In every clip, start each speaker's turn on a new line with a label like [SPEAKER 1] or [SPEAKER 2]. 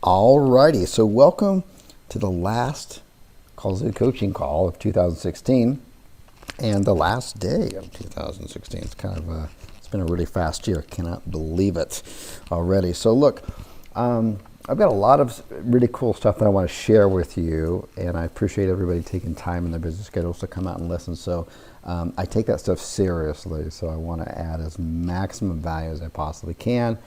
[SPEAKER 1] Alrighty, so welcome to the last kallzu coaching call of 2016 and the last day of 2016. It's it's been a really fast year. Cannot believe it already. So look, I've got a lot of really cool stuff that I want to share with you, and I appreciate everybody taking time in their busy schedules to come out and listen. So I take that stuff seriously, so I want to add as maximum value as I possibly can.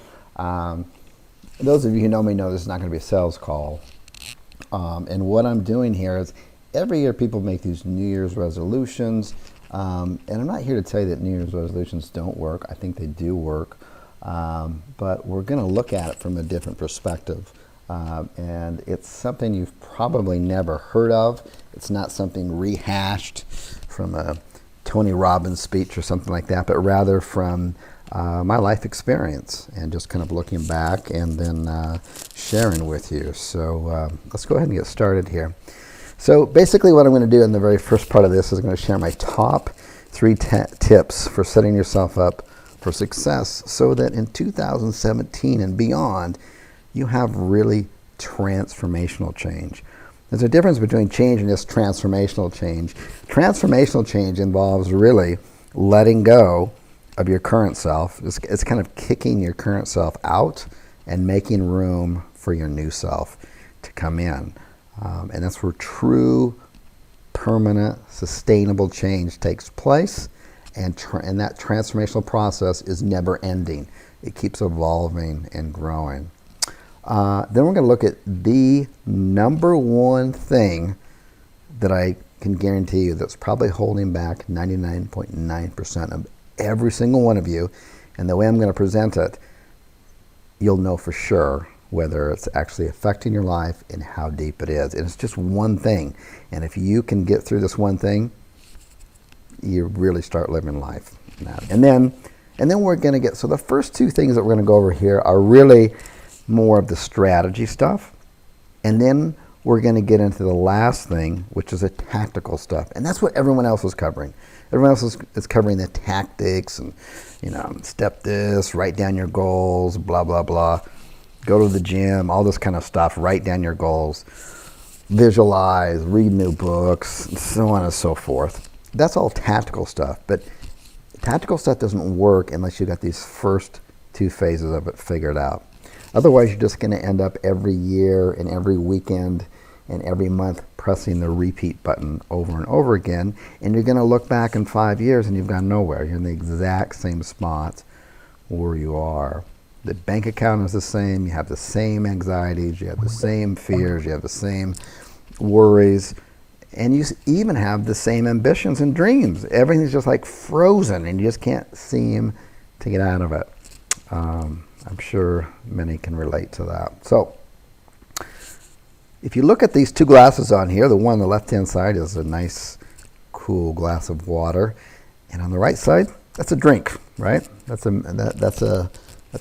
[SPEAKER 1] Those of you who know me know this is not going to be a sales call. And what I'm doing here is every year people make these New Year's resolutions. And I'm not here to tell you that New Year's resolutions don't work. I think they do work. But we're going to look at it from a different perspective. And it's something you've probably never heard of. It's not something rehashed from a Tony Robbins speech or something like that, but rather from my life experience and just kind of looking back and then sharing with you. So let's go ahead and get started here. So basically what I'm going to do in the very first part of this is I'm going to share my top 3 tips for setting yourself up for success so that in 2017 and beyond, you have really transformational change. There's a difference between change and just transformational change. Transformational change involves really letting go of your current self. It's kind of kicking your current self out and making room for your new self to come in. And that's where true, permanent, sustainable change takes place. And that transformational process is never ending. It keeps evolving and growing. Then we're going to look at the number one thing that I can guarantee you that's probably holding back 99.9% of every single one of you. And the way I'm going to present it, you'll know for sure whether it's actually affecting your life and how deep it is. And it's just one thing. And if you can get through this one thing, you really start living life. And then we're going to get, so the first 2 things that we're going to go over here are really more of the strategy stuff. And then we're going to get into the last thing, which is the tactical stuff. And that's what everyone else is covering. Everyone else is covering the tactics and, step this, write down your goals, blah, blah, blah. Go to the gym, all this kind of stuff, write down your goals, visualize, read new books, and so on and so forth. That's all tactical stuff. But tactical stuff doesn't work unless you got these first 2 phases of it figured out. Otherwise, you're just going to end up every year and every weekend and every month pressing the repeat button over and over again, and you're going to look back in 5 years and you've gone nowhere. You're in the exact same spot where you are. The bank account is the same, you have the same anxieties, you have the same fears, you have the same worries, and you even have the same ambitions and dreams. Everything's just like frozen and you just can't seem to get out of it. I'm sure many can relate to that. So, if you look at these 2 glasses on here, the one on the left-hand side is a nice, cool glass of water, and on the right side, that's a drink, right? That's a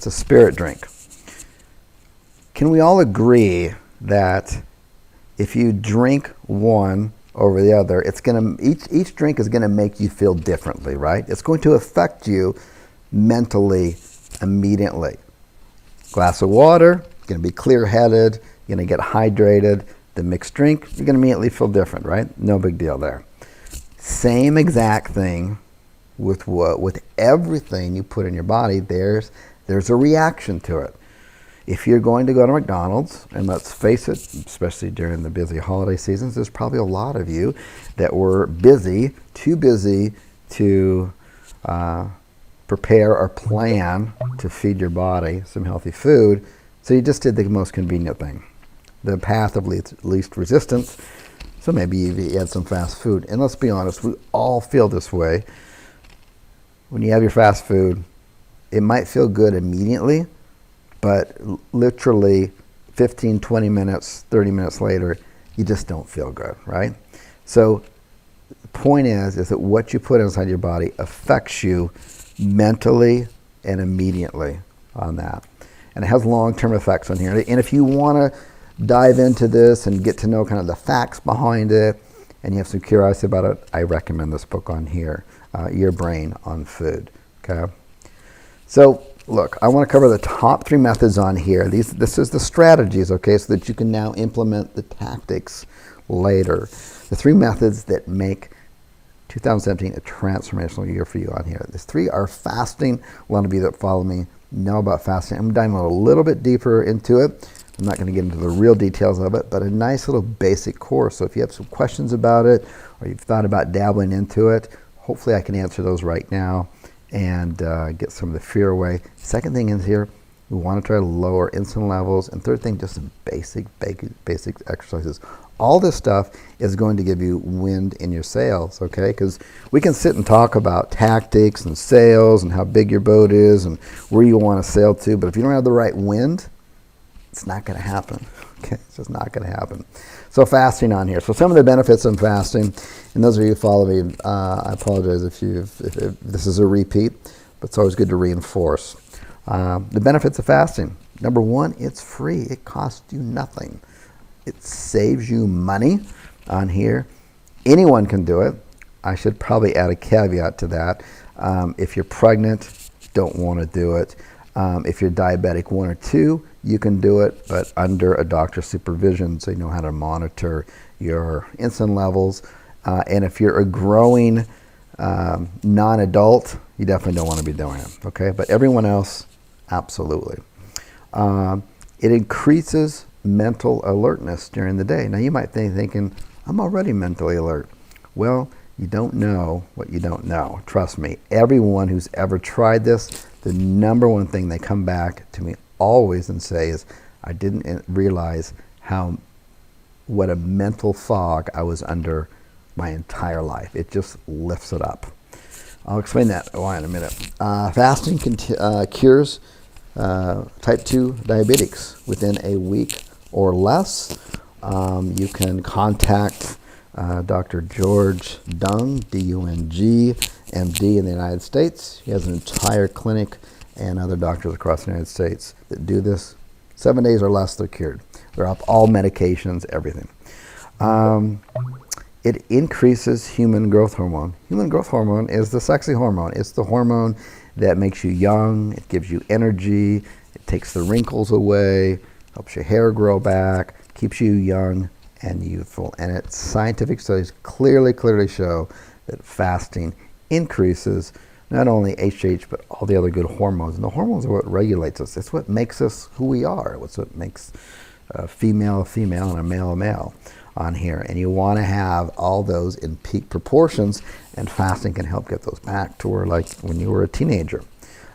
[SPEAKER 1] spirit drink. Can we all agree that if you drink one over the other, each drink is gonna make you feel differently, right? It's going to affect you mentally immediately. Glass of water, gonna be clear-headed, you're going to get hydrated. The mixed drink, you're going to immediately feel different, right? No big deal there. Same exact thing with everything you put in your body. There's a reaction to it. If you're going to go to McDonald's, and let's face it, especially during the busy holiday seasons, there's probably a lot of you that were too busy to prepare or plan to feed your body some healthy food, so you just did the most convenient thing. The path of least resistance. So maybe you had some fast food. And let's be honest, we all feel this way. When you have your fast food, it might feel good immediately, but literally 15, 20 minutes, 30 minutes later, you just don't feel good, right? So the point is that what you put inside your body affects you mentally and immediately on that. And it has long-term effects on here. And if you want to dive into this and get to know kind of the facts behind it, and you have some curiosity about it, I recommend this book on here, Your Brain on Food. Okay. So look, I want to cover the top 3 methods on here. This is the strategies, okay, so that you can now implement the tactics later. The 3 methods that make 2017 a transformational year for you on here. These 3 are fasting. A lot of you that follow me know about fasting. I'm diving a little bit deeper into it. I'm not going to get into the real details of it, but a nice little basic course. So if you have some questions about it, or you've thought about dabbling into it, hopefully I can answer those right now and get some of the fear away. Second thing is here, we want to try to lower insulin levels. And third thing, just some basic exercises. All this stuff is going to give you wind in your sails, okay? Because we can sit and talk about tactics and sails and how big your boat is and where you want to sail to, but if you don't have the right wind, it's not going to happen, okay? It's just not going to happen. So fasting on here. So some of the benefits of fasting, and those of you who follow me, I apologize if this is a repeat, but it's always good to reinforce. The benefits of fasting. Number 1, it's free. It costs you nothing. It saves you money on here. Anyone can do it. I should probably add a caveat to that. If you're pregnant, don't want to do it. If you're diabetic 1 or 2, you can do it, but under a doctor's supervision, so you know how to monitor your insulin levels. And if you're a growing non-adult, you definitely don't want to be doing it, okay? But everyone else, absolutely. It increases mental alertness during the day. Now you might be thinking, I'm already mentally alert. Well, you don't know what you don't know. Trust me, everyone who's ever tried this, the number one thing they come back to me always and say is, I didn't realize what a mental fog I was under my entire life. It just lifts it up. I'll explain that why in a minute. Fasting cures type 2 diabetics within a week or less. You can contact Dr. George Dung, D-U-N-G, MD in the United States. He has an entire clinic and other doctors across the United States that do this. 7 days or less, they're cured. They're off all medications, everything. It increases human growth hormone. Human growth hormone is the sexy hormone. It's the hormone that makes you young. It gives you energy. It takes the wrinkles away, helps your hair grow back, keeps you young and youthful. And scientific studies clearly show that fasting increases not only HGH, but all the other good hormones. And the hormones are what regulates us. It's what makes us who we are. It's what makes a female and a male on here. And you want to have all those in peak proportions, and fasting can help get those back to where like when you were a teenager.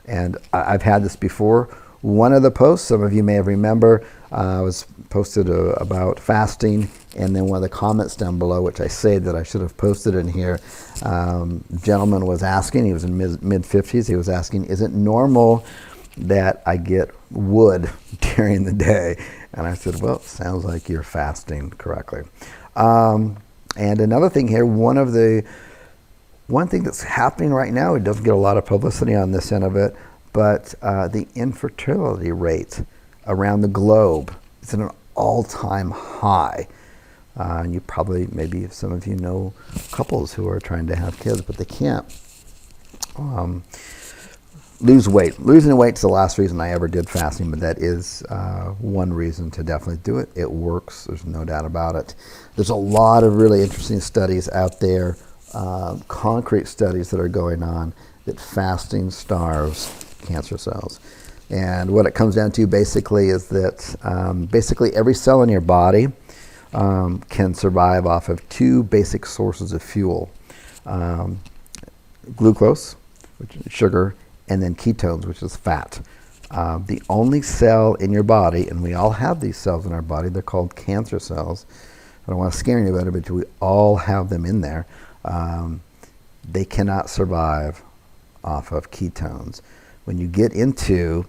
[SPEAKER 1] And I've had this before. One of the posts, some of you may have remember, was posted about fasting, and then one of the comments down below, which I saved that I should have posted in here, gentleman was asking, he was in mid-50s, he was asking, is it normal that I get wood during the day? And I said, well, it sounds like you're fasting correctly. And another thing here, one thing that's happening right now, it doesn't get a lot of publicity on this end of it, but the infertility rate around the globe is at an all-time high. And you probably, maybe some of you know couples who are trying to have kids, but they can't. Lose weight. Losing weight is the last reason I ever did fasting, but that is one reason to definitely do it. It works. There's no doubt about it. There's a lot of really interesting studies out there, concrete studies that are going on, that fasting starves cancer cells. And what it comes down to basically is that basically every cell in your body can survive off of 2 basic sources of fuel. Glucose, which is sugar, and then ketones, which is fat. The only cell in your body, and we all have these cells in our body, they're called cancer cells. I don't want to scare anybody, but we all have them in there. They cannot survive off of ketones. When you get into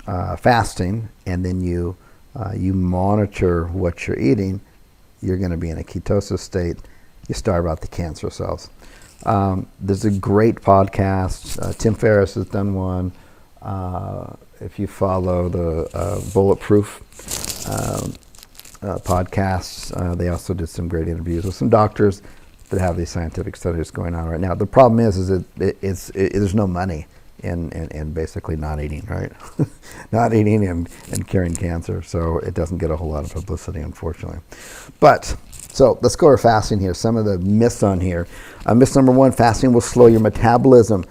[SPEAKER 1] fasting and then you monitor what you're eating, you're going to be in a ketosis state. You starve out the cancer cells. There's a great podcast. Tim Ferriss has done one. If you follow the Bulletproof podcasts, they also did some great interviews with some doctors that have these scientific studies going on right now. The problem is that there's no money and basically not eating, right? Not eating and curing cancer. So it doesn't get a whole lot of publicity, unfortunately. But, so let's go over fasting here. Some of the myths on here. Myth number one, fasting will slow your metabolism.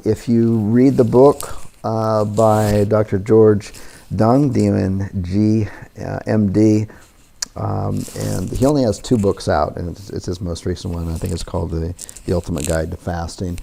[SPEAKER 1] If you read the book by Dr. George Dung, D-U-N-G, M.D., and he only has 2 books out, and it's his most recent one. I think it's called The Ultimate Guide to Fasting.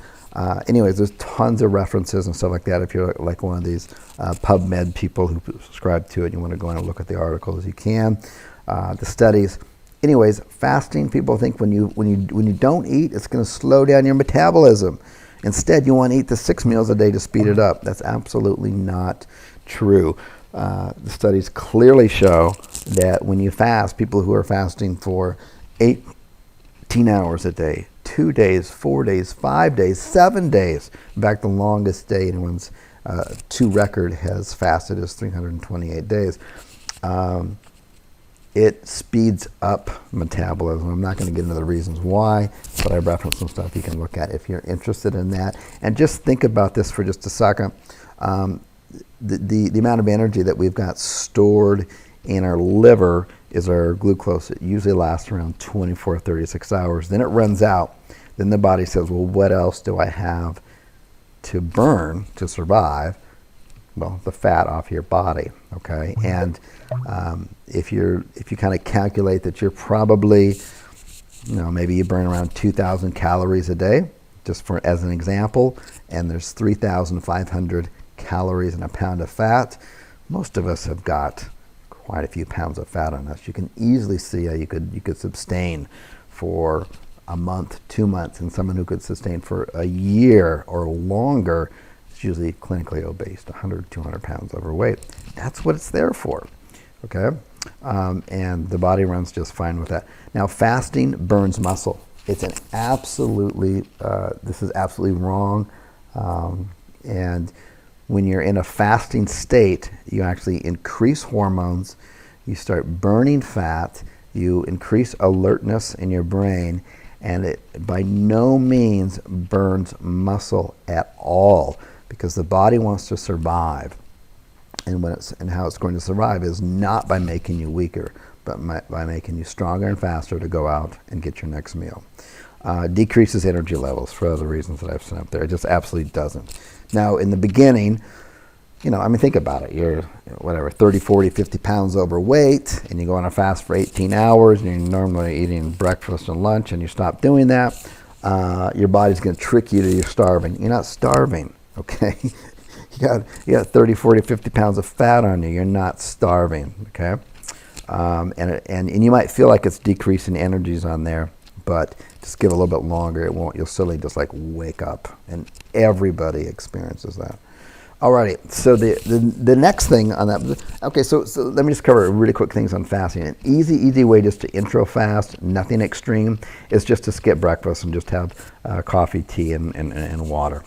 [SPEAKER 1] Anyways, there's tons of references and stuff like that. If you're like one of these PubMed people who subscribe to it, you want to go in and look at the articles, you can. The studies. Anyways, fasting, people think when you don't eat, it's going to slow down your metabolism. Instead, you want to eat the 6 meals a day to speed it up. That's absolutely not true. The studies clearly show that when you fast, people who are fasting for 18 hours a day, 2 days, 4 days, 5 days, 7 days. In fact, the longest day anyone's to record has fasted is 328 days. It speeds up metabolism. I'm not going to get into the reasons why, but I referenced some stuff you can look at if you're interested in that. And just think about this for just a second. The amount of energy that we've got stored in our liver is our glucose. It usually lasts around 24, 36 hours. Then it runs out. Then the body says, well, what else do I have to burn to survive? Well, the fat off your body, okay? And if you kind of calculate that you're probably, maybe you burn around 2,000 calories a day, just for as an example, and there's 3,500 calories in a pound of fat. Most of us have got quite a few pounds of fat on us. You can easily see how you could sustain for a month, 2 months, and someone who could sustain for a year or longer is usually clinically obese, 100, 200 pounds overweight. That's what it's there for, okay? And the body runs just fine with that. Now, fasting burns muscle. It's an absolutely, this is absolutely wrong. And when you're in a fasting state, you actually increase hormones, you start burning fat, you increase alertness in your brain, and it by no means burns muscle at all, because the body wants to survive. And how it's going to survive is not by making you weaker, but by making you stronger and faster to go out and get your next meal. Decreases energy levels for other reasons that I've sent up there. It just absolutely doesn't. Now, in the beginning, think about it. You're, 30, 40, 50 pounds overweight, and you go on a fast for 18 hours, and you're normally eating breakfast and lunch, and you stop doing that. Your body's going to trick you that you're starving. You're not starving, okay? You got 30, 40, 50 pounds of fat on you. You're not starving, okay? And you might feel like it's decreasing energies on there, but just give it a little bit longer. It won't. You'll suddenly just like wake up, and everybody experiences that. Alrighty, so the next thing on that, okay, so let me just cover really quick things on fasting. An easy way just to intro fast, nothing extreme, is just to skip breakfast and just have coffee, tea, and water.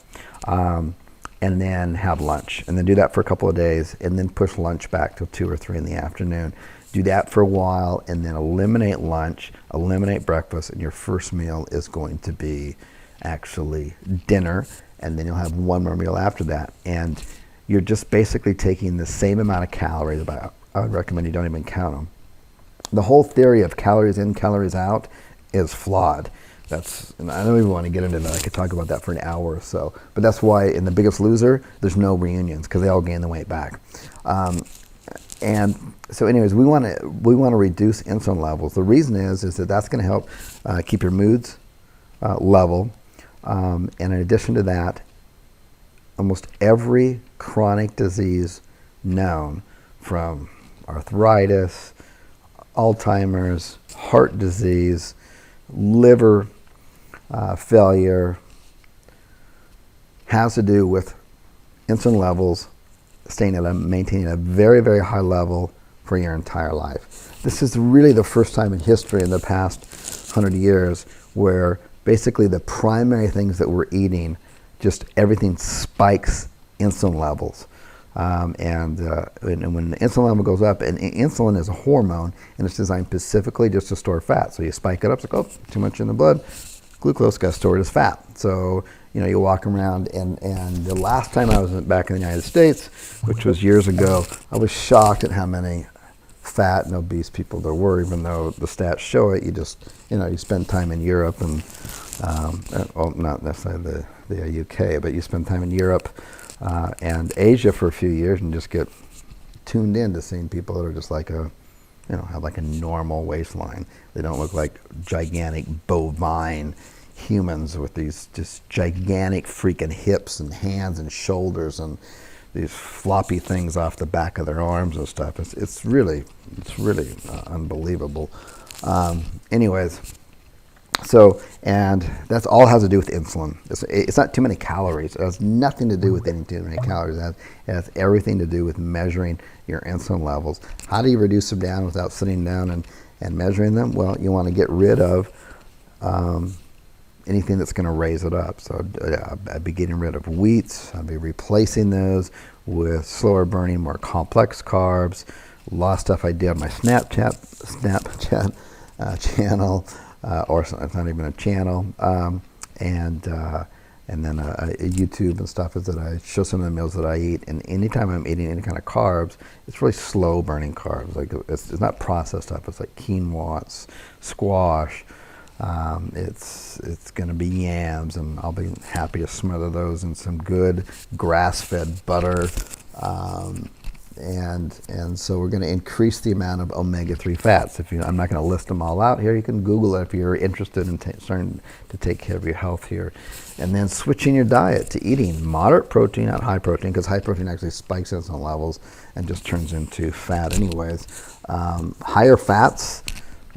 [SPEAKER 1] And then have lunch, and then do that for a couple of days, and then push lunch back till 2 or 3 in the afternoon. Do that for a while, and then eliminate lunch, eliminate breakfast, and your first meal is going to be actually dinner, and then you'll have one more meal after that. And you're just basically taking the same amount of calories. I would recommend you don't even count them. The whole theory of calories in, calories out is flawed. And I don't even want to get into that. I could talk about that for an hour or so. But that's why in The Biggest Loser, there's no reunions, because they all gain the weight back. And so anyways, we want to reduce insulin levels. The reason is that that's going to help keep your moods level. And in addition to that, almost every chronic disease known, from arthritis, Alzheimer's, heart disease, liver failure, has to do with insulin levels maintaining a very, very high level for your entire life. This is really the first time in history in the past 100 years where basically the primary things that we're eating, just everything spikes insulin levels. And when the insulin level goes up, and insulin is a hormone, and it's designed specifically just to store fat. So you spike it up, it's like, oh, too much in the blood, glucose gets stored as fat. So, you walk around, and the last time I was back in the United States, which was years ago, I was shocked at how many fat and obese people there were, even though the stats show it. You spend time in Europe and, well, not necessarily the UK, but you spend time in Europe and Asia for a few years and just get tuned in to seeing people that are just like have like a normal waistline. They don't look like gigantic bovine humans with these just gigantic freaking hips and hands and shoulders and these floppy things off the back of their arms and stuff. It's really unbelievable. Anyways, so, and that's all has to do with insulin. It's not too many calories. It has nothing to do with any too many calories. It has everything to do with measuring your insulin levels. How do you reduce them down without sitting down and measuring them? Well, you want to get rid of anything that's going to raise it up. So I'd be getting rid of wheats. I'd be replacing those with slower burning, more complex carbs. A lot of stuff I did on my Snapchat channel, or it's not even a channel, and then YouTube and stuff is that I show some of the meals that I eat. And anytime I'm eating any kind of carbs, it's really slow burning carbs. Like it's not processed stuff. It's like quinoa, it's squash. It's going to be yams, and I'll be happy to smother those in some good grass-fed butter. And so we're going to increase the amount of omega-3 fats. I'm not going to list them all out here. You can Google it if you're interested in starting to take care of your health here. And then switching your diet to eating moderate protein, not high protein, because high protein actually spikes insulin levels and just turns into fat anyways. Higher fats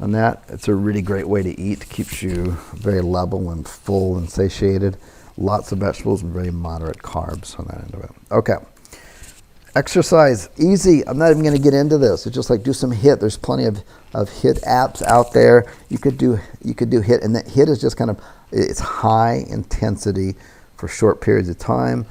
[SPEAKER 1] on that, it's a really great way to eat. Keeps you very level and full and satiated. Lots of vegetables and very moderate carbs on that end of it. Okay. Exercise, easy. I'm not even going to get into this. It's just like do some HIIT. There's plenty of HIIT apps out there. You could do HIIT, and that HIIT is just kind of, it's high intensity for short periods of time.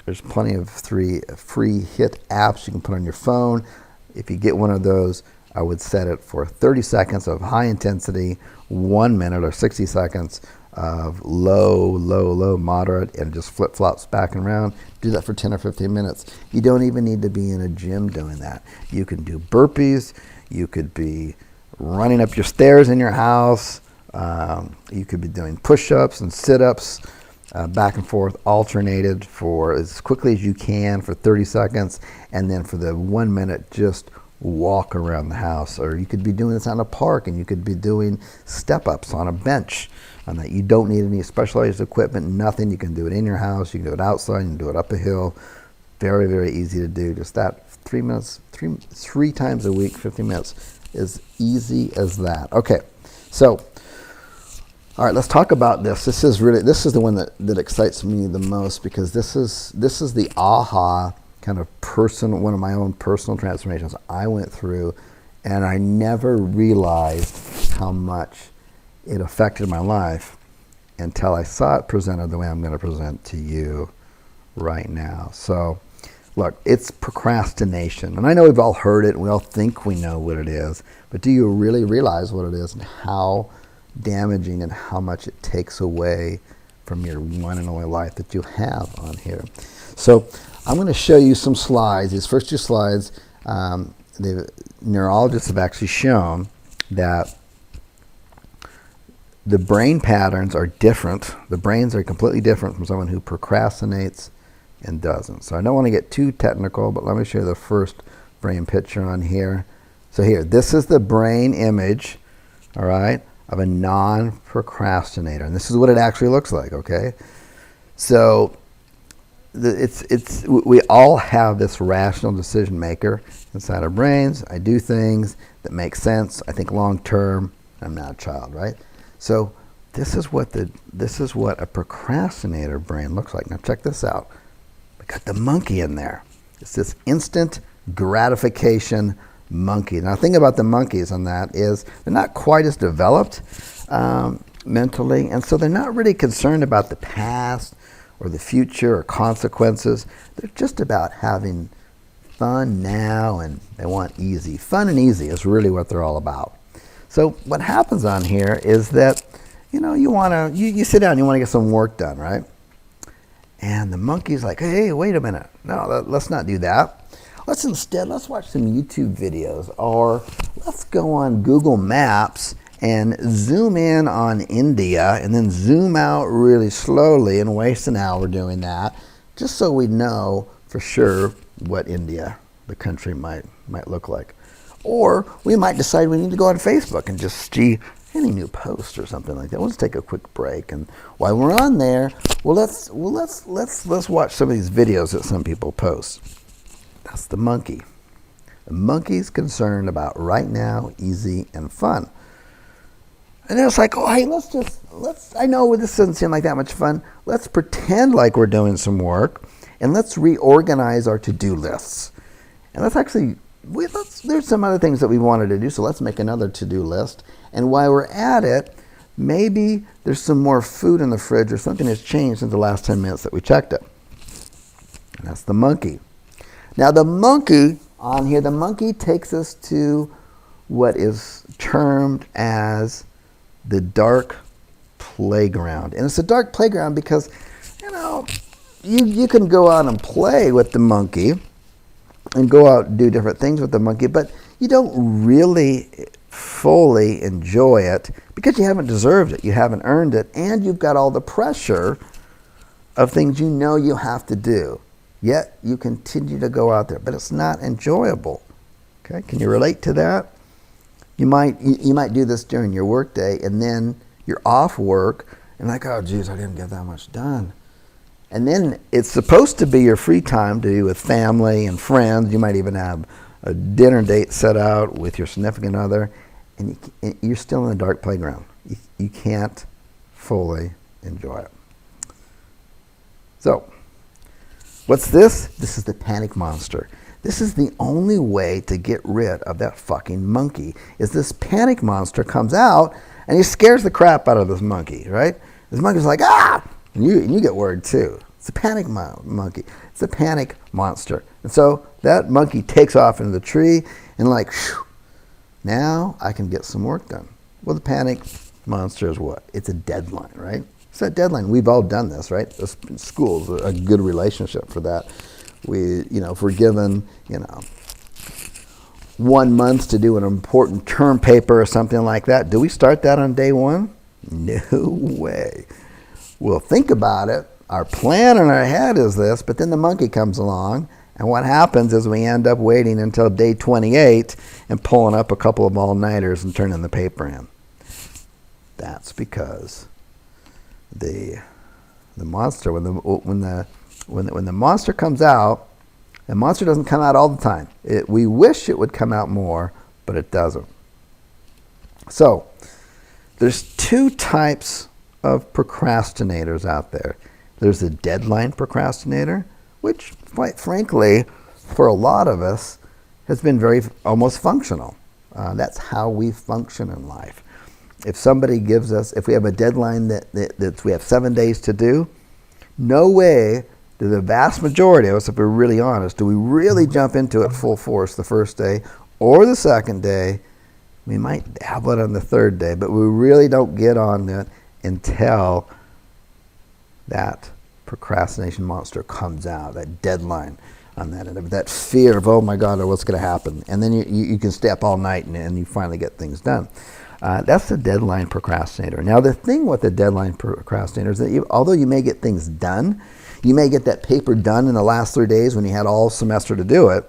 [SPEAKER 1] There's plenty of free HIIT apps you can put on your phone. If you get one of those, I would set it for 30 seconds of high intensity, 1 minute or 60 seconds of low, moderate, and just flip-flops back and around. Do that for 10 or 15 minutes. You don't even need to be in a gym doing that. You can do burpees. You could be running up your stairs in your house. You could be doing push-ups and sit-ups, back and forth, alternated for as quickly as you can for 30 seconds, and then for the 1 minute, just walk around the house. Or you could be doing this on a park, and you could be doing step-ups on a bench. On that, you don't need any specialized equipment, nothing. You can do it in your house, you can do it outside, you can do it up a hill. Very, very easy to do. Just that 3 minutes, three times a week, 15 minutes, as easy as that. Okay, so, all right, let's talk about this. This is the one that excites me the most, because this is the aha kind of one of my own personal transformations I went through, and I never realized how much it affected my life until I saw it presented the way I'm going to present to you right now. So, look, it's procrastination. And I know we've all heard it, and we all think we know what it is, but do you really realize what it is and how damaging and how much it takes away from your one and only life that you have on here? So, I'm going to show you some slides. These first two slides, the neurologists have actually shown that the brain patterns are different. The brains are completely different from someone who procrastinates and doesn't. So I don't want to get too technical, but let me show you the first brain picture on here. So here, this is the brain image, all right, of a non-procrastinator. And this is what it actually looks like, okay? So we all have this rational decision maker inside our brains. I do things that make sense. I think long term. I'm not a child, right? So this is what a procrastinator brain looks like. Now check this out. We got the monkey in there. It's this instant gratification monkey. Now the thing about the monkeys on that is they're not quite as developed mentally, and so they're not really concerned about the past or the future or consequences. They're just about having fun now, and they want easy. Fun and easy is really what they're all about. So what happens on here is that you sit down, you want to get some work done, right? And the monkey's like, hey, wait a minute. No, let's not do that. Let's watch some YouTube videos, or let's go on Google Maps and zoom in on India and then zoom out really slowly and waste an hour doing that, just so we know for sure what India, the country, might look like. Or we might decide we need to go on Facebook and just see any new post or something like that. We'll just take a quick break, and while we're on there, let's watch some of these videos that some people post. That's the monkey. The monkey's concerned about right now, easy and fun. And it's like, oh, hey, I know this doesn't seem like that much fun. Let's pretend like we're doing some work, and let's reorganize our to-do lists. And there's some other things that we wanted to do, so let's make another to-do list. And while we're at it, maybe there's some more food in the fridge or something has changed in the last 10 minutes that we checked it. And that's the monkey. Now the monkey takes us to what is termed as the dark playground. And it's a dark playground because, you can go out and play with the monkey and go out and do different things with the monkey, but you don't really fully enjoy it because you haven't deserved it, you haven't earned it, and you've got all the pressure of things you have to do. Yet you continue to go out there, but it's not enjoyable. Okay, can you relate to that? You might do this during your work day, and then you're off work, and like, oh geez, I didn't get that much done. And then it's supposed to be your free time to be with family and friends. You might even have a dinner date set out with your significant other, and you're still in the dark playground. You can't fully enjoy it. So, what's this? This is the panic monster. This is the only way to get rid of that fucking monkey, is this panic monster comes out and he scares the crap out of this monkey, right? This monkey's like, ah! And you get worried too. It's a panic monkey. It's a panic monster. And so that monkey takes off into the tree and like, whew, now I can get some work done. Well, the panic monster is what? It's a deadline, right? It's that deadline. We've all done this, right? School's a good relationship for that. If we're given, 1 month to do an important term paper or something like that, do we start that on day one? No way. We'll think about it. Our plan in our head is this, but then the monkey comes along, and what happens is we end up waiting until day 28 and pulling up a couple of all-nighters and turning the paper in. That's because the monster, when the monster comes out, the monster doesn't come out all the time. We wish it would come out more, but it doesn't. So, there's two types of procrastinators out there. There's the deadline procrastinator, which, quite frankly, for a lot of us, has been almost functional. That's how we function in life. If we have a deadline that we have 7 days to do, no way do the vast majority of us, if we're really honest, do we really jump into it full force the first day or the second day. We might dabble it on the third day, but we really don't get on it until that procrastination monster comes out, that deadline on that fear of, oh my God, what's going to happen? And then you can stay up all night and you finally get things done. That's the deadline procrastinator. Now, the thing with the deadline procrastinator is that although you may get things done, you may get that paper done in the last 3 days when you had all semester to do it,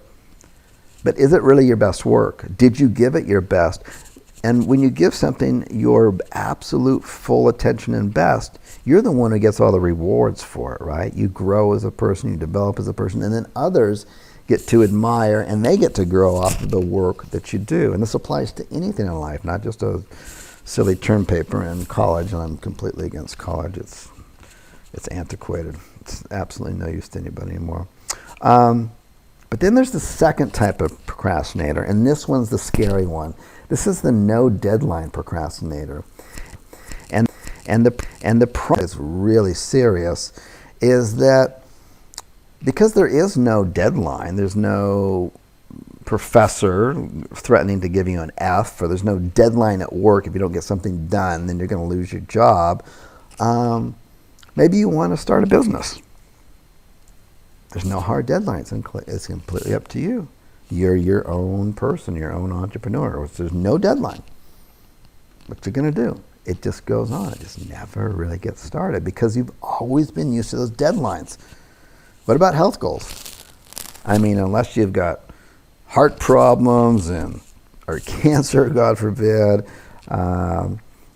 [SPEAKER 1] but is it really your best work? Did you give it your best? And when you give something your absolute full attention and best, you're the one who gets all the rewards for it, right? You grow as a person, you develop as a person, and then others get to admire and they get to grow off of the work that you do. And this applies to anything in life, not just a silly term paper in college, and I'm completely against college. It's antiquated. It's absolutely no use to anybody anymore. But then there's the second type of procrastinator, and this one's the scary one. This is the no deadline procrastinator. And the problem is really serious, is that because there is no deadline, there's no professor threatening to give you an F, or there's no deadline at work. If you don't get something done, then you're going to lose your job. Maybe you want to start a business. There's no hard deadlines. It's completely up to you. You're your own person, your own entrepreneur. There's no deadline. What you're going to do? It just goes on. It just never really gets started because you've always been used to those deadlines. What about health goals? I mean, unless you've got heart problems or cancer, God forbid,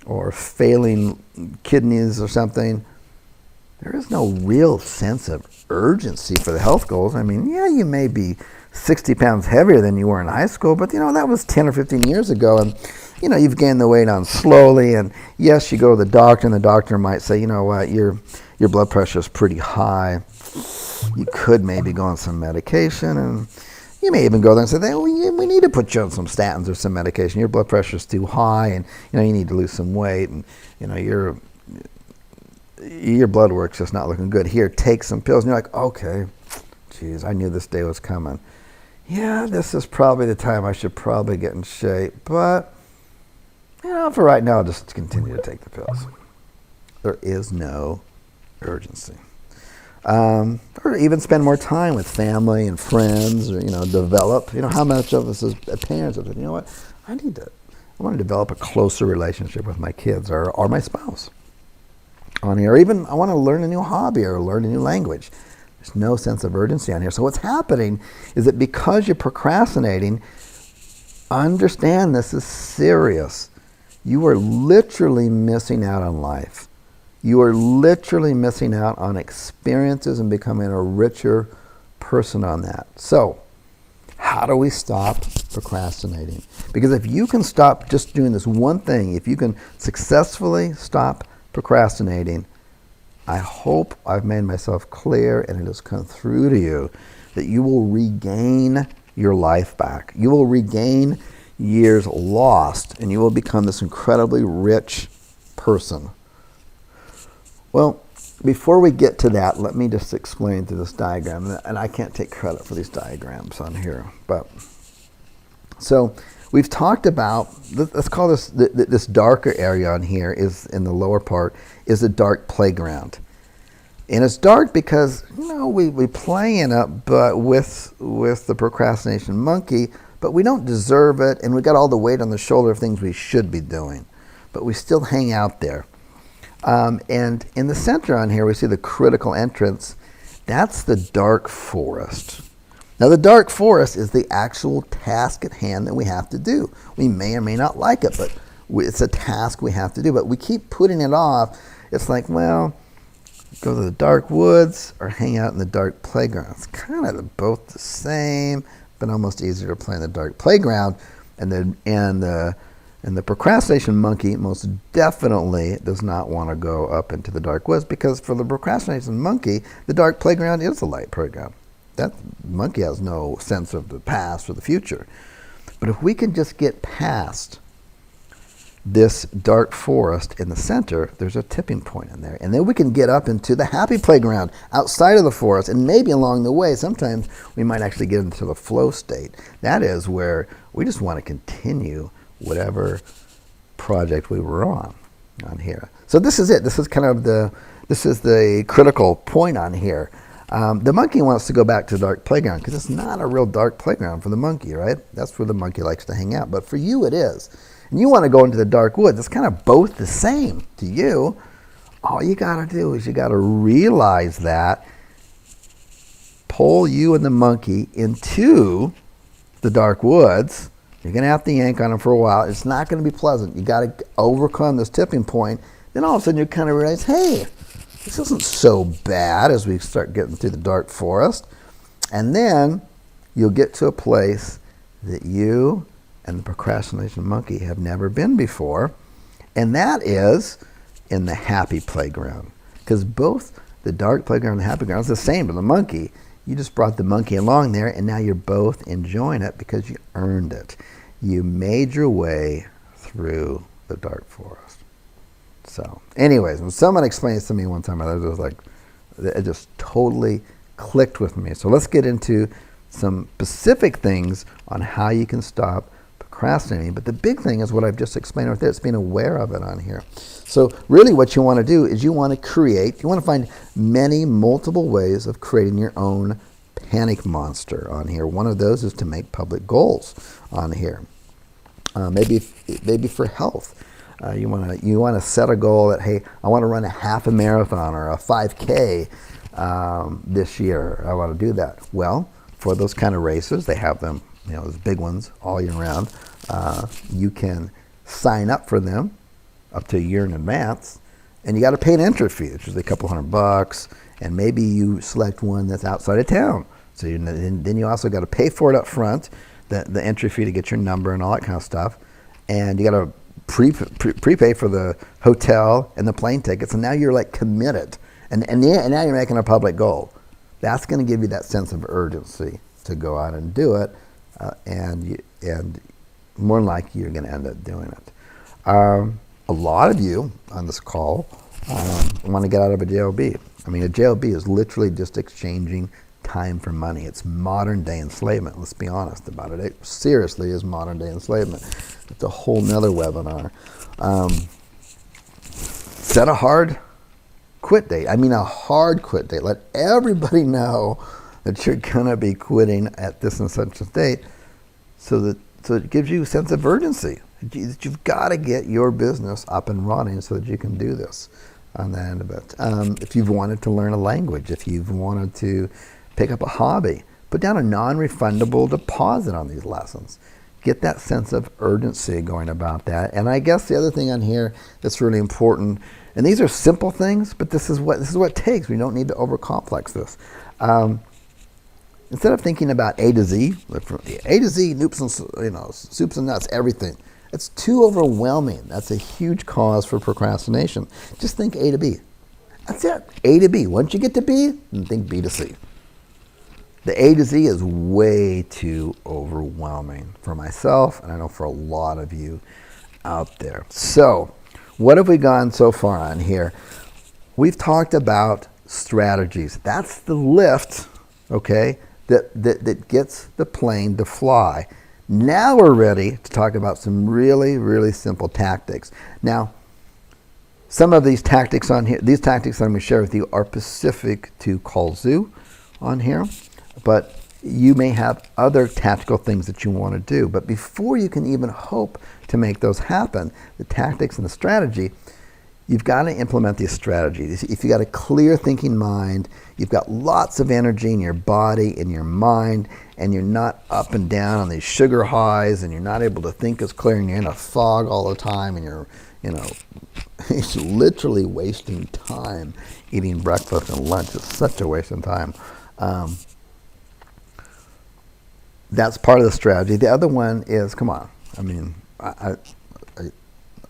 [SPEAKER 1] or failing kidneys or something, there is no real sense of urgency for the health goals. I mean, yeah, you may be 60 pounds heavier than you were in high school, but that was 10 or 15 years ago, and you've gained the weight on slowly, and yes, you go to the doctor, and the doctor might say, you know what, your blood pressure is pretty high. You could maybe go on some medication, and you may even go there and say, we need to put you on some statins or some medication. Your blood pressure is too high, and you need to lose some weight, and your blood work's just not looking good. Here, take some pills. And you're like, okay, geez, I knew this day was coming. Yeah, this is probably the time I should probably get in shape, but for right now, I'll just continue to take the pills. There is no urgency. Or even spend more time with family and friends, or develop. How much of us as parents have said, you know what, I want to develop a closer relationship with my kids or my spouse on here. Or even I want to learn a new hobby or learn a new language. There's no sense of urgency on here. So what's happening is that because you're procrastinating, understand this is serious. You are literally missing out on life. You are literally missing out on experiences and becoming a richer person on that. So, how do we stop procrastinating? Because if you can stop just doing this one thing, if you can successfully stop procrastinating, I hope I've made myself clear and it has come through to you that you will regain your life back. You will regain years lost, and you will become this incredibly rich person. Well, before we get to that, let me just explain through this diagram, and I can't take credit for these diagrams on here. So we've talked about, let's call this darker area on here, is in the lower part, is a dark playground. And it's dark because, we play in it, but with the procrastination monkey, but we don't deserve it, and we got all the weight on the shoulder of things we should be doing, but we still hang out there. And in the center on here, we see the critical entrance. That's the dark forest. Now, the dark forest is the actual task at hand that we have to do. We may or may not like it, but it's a task we have to do. But we keep putting it off. It's like, well, go to the dark woods or hang out in the dark playground. It's kind of both the same, but almost easier to play in the dark playground. And the procrastination monkey most definitely does not want to go up into the dark woods, because for the procrastination monkey, the dark playground is the light playground. That monkey has no sense of the past or the future. But if we can just get past this dark forest in the center, there's a tipping point in there. And then we can get up into the happy playground outside of the forest, and maybe along the way, sometimes we might actually get into the flow state. That is where we just want to continue whatever project we were on here. So this is it. This is the critical point on here. The monkey wants to go back to the dark playground because it's not a real dark playground for the monkey, right? That's where the monkey likes to hang out. But for you, it is. And you want to go into the dark woods. It's kind of both the same to you. All you got to do is you got to realize that, pull you and the monkey into the dark woods. You're going to have to yank on them for a while. It's not going to be pleasant. You got to overcome this tipping point. Then all of a sudden you kind of realize, hey, this isn't so bad as we start getting through the dark forest. And then you'll get to a place that you and the procrastination monkey have never been before. And that is in the happy playground. Because both the dark playground and the happy ground is the same to the monkey. You just brought the monkey along there, and now you're both enjoying it because you earned it. You made your way through the dark forest. So, anyways, when someone explained this to me one time, it just totally clicked with me. So let's get into some specific things on how you can stop procrastinating. But the big thing is what I've just explained right there. It's being aware of it on here. So really what you want to do is you want to find many multiple ways of creating your own panic monster on here. One of those is to make public goals on here. Maybe for health. You want to set a goal that, hey, I want to run a half a marathon or a 5K this year. I want to do that. Well, for those kind of races, they have them, those big ones all year round. You can sign up for them up to a year in advance, and you got to pay an entry fee, which is a couple $100, and maybe you select one that's outside of town. So then you also got to pay for it up front, the entry fee to get your number and all that kind of stuff, and you got to prepay for the hotel and the plane tickets, and now you're like committed, and now you're making a public goal. That's going to give you that sense of urgency to go out and do it, and more than likely you're going to end up doing it. A lot of you on this call want to get out of a JOB. I mean, a JOB is literally just exchanging time for money. It's modern day enslavement. Let's be honest about it. It seriously is modern day enslavement. It's a whole nother webinar. Set a hard quit date. I mean, a hard quit date. Let everybody know that you're going to be quitting at this and such a date, so it gives you a sense of urgency. You've got to get your business up and running so that you can do this on the end of it. If you've wanted to learn a language, if you've wanted to pick up a hobby, put down a non-refundable deposit on these lessons. Get that sense of urgency going about that. And I guess the other thing on here that's really important, and these are simple things, but this is what it takes. We don't need to overcomplex this. Instead of thinking about A to Z, soups and nuts, everything. It's too overwhelming. That's a huge cause for procrastination. Just think A to B. That's it. A to B. Once you get to B, then think B to C. The A to Z is way too overwhelming for myself, and I know for a lot of you out there. So, what have we gone so far on here? We've talked about strategies. That's the lift, okay, that gets the plane to fly. Now we're ready to talk about some really, really simple tactics. Now, some of these tactics on here, these tactics I'm going to share with you are specific to kallzu on here, but you may have other tactical things that you want to do. But before you can even hope to make those happen, the tactics and the strategy, you've got to implement these strategies. If you've got a clear thinking mind, you've got lots of energy in your body, in your mind, and you're not up and down on these sugar highs, and you're not able to think as clear, and you're in a fog all the time, and you're, it's literally wasting time eating breakfast and lunch. It's such a waste of time. That's part of the strategy. The other one is, come on, I mean,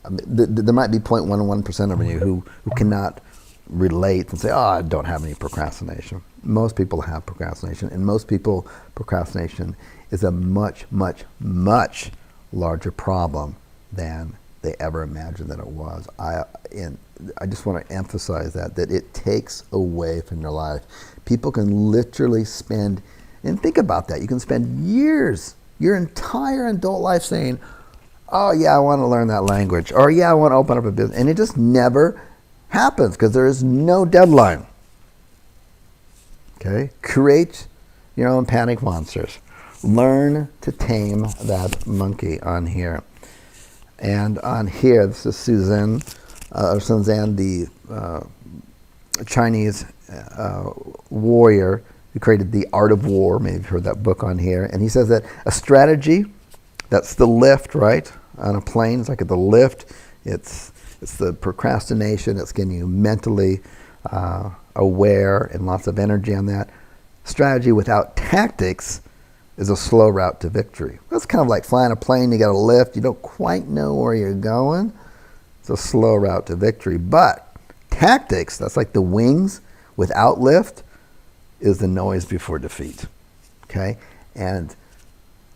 [SPEAKER 1] there might be 0.11% of you who cannot relate and say, oh, I don't have any procrastination. Most people have procrastination, and most people, procrastination is a much, much, much larger problem than they ever imagined that it was. I just want to emphasize that it takes away from your life. People can literally spend, and think about that, you can spend years, your entire adult life saying, oh yeah, I want to learn that language, or yeah, I want to open up a business, and it just never happens because there is no deadline. Okay? Create your own panic monsters. Learn to tame that monkey on here. And on here, this is Sun Zan, the Chinese warrior who created The Art of War. Maybe you've heard that book on here. And he says that a strategy, that's the lift, right? On a plane, it's like the lift. It's the procrastination. It's getting you mentally aware and lots of energy on that. Strategy without tactics is a slow route to victory. It's kind of like flying a plane. You got a lift. You don't quite know where you're going. It's a slow route to victory. But tactics, that's like the wings without lift, is the noise before defeat. Okay? And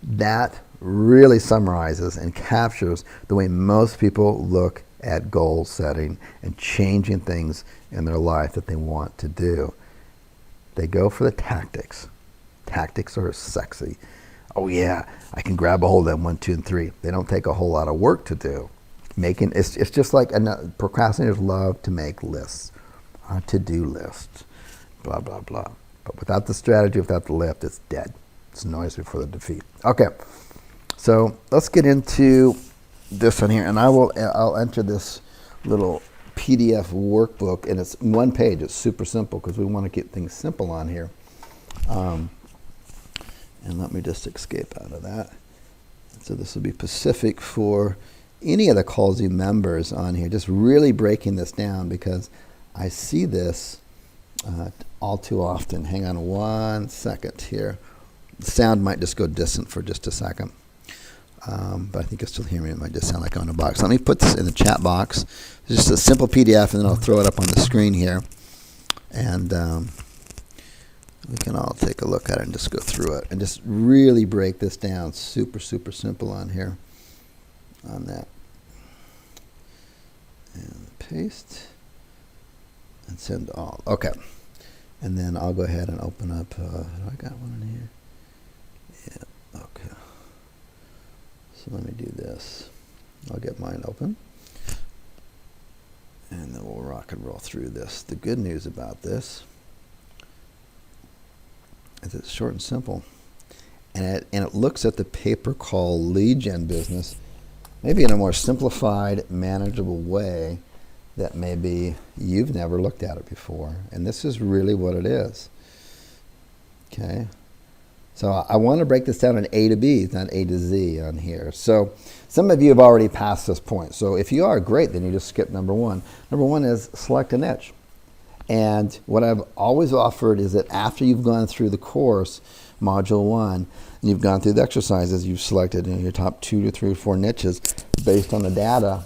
[SPEAKER 1] that really summarizes and captures the way most people look at goal setting and changing things in their life that they want to do. They go for the tactics. Tactics are sexy. Oh yeah, I can grab a hold of them 1, 2, and 3. They don't take a whole lot of work to do. It's just like procrastinators love to make lists, to-do lists, blah blah blah. But without the strategy, without the lift, it's dead. It's noise before the defeat. Okay, so let's get into this one here, and I'll enter this little PDF workbook, and it's 1 page. It's super simple because we want to get things simple on here. And let me just escape out of that. So this will be specific for any of the kallzu members on here. Just really breaking this down because I see this all too often. Hang on 1 second here. The sound might just go distant for just a second. But I think you'll still hear me. It might just sound like I'm in a box. Let me put this in the chat box. It's just a simple PDF, and then I'll throw it up on the screen here. And we can all take a look at it and just go through it and just really break this down. Super, super simple on here. On that. And paste. And send all. Okay. And then I'll go ahead and open up. Do I got one in here? Yeah. Okay. So let me do this. I'll get mine open. And then we'll rock and roll through this. The good news about this is it's short and simple. And it looks at the pay-per-call lead gen business maybe in a more simplified, manageable way that maybe you've never looked at it before. And this is really what it is. Okay. So I want to break this down in A to B, not A to Z on here. So some of you have already passed this point. So if you are, great, then you just skip number 1. Number 1 is select a niche. And what I've always offered is that after you've gone through the course, module 1, and you've gone through the exercises, you've selected your top 2 to 3 or 4 niches based on the data,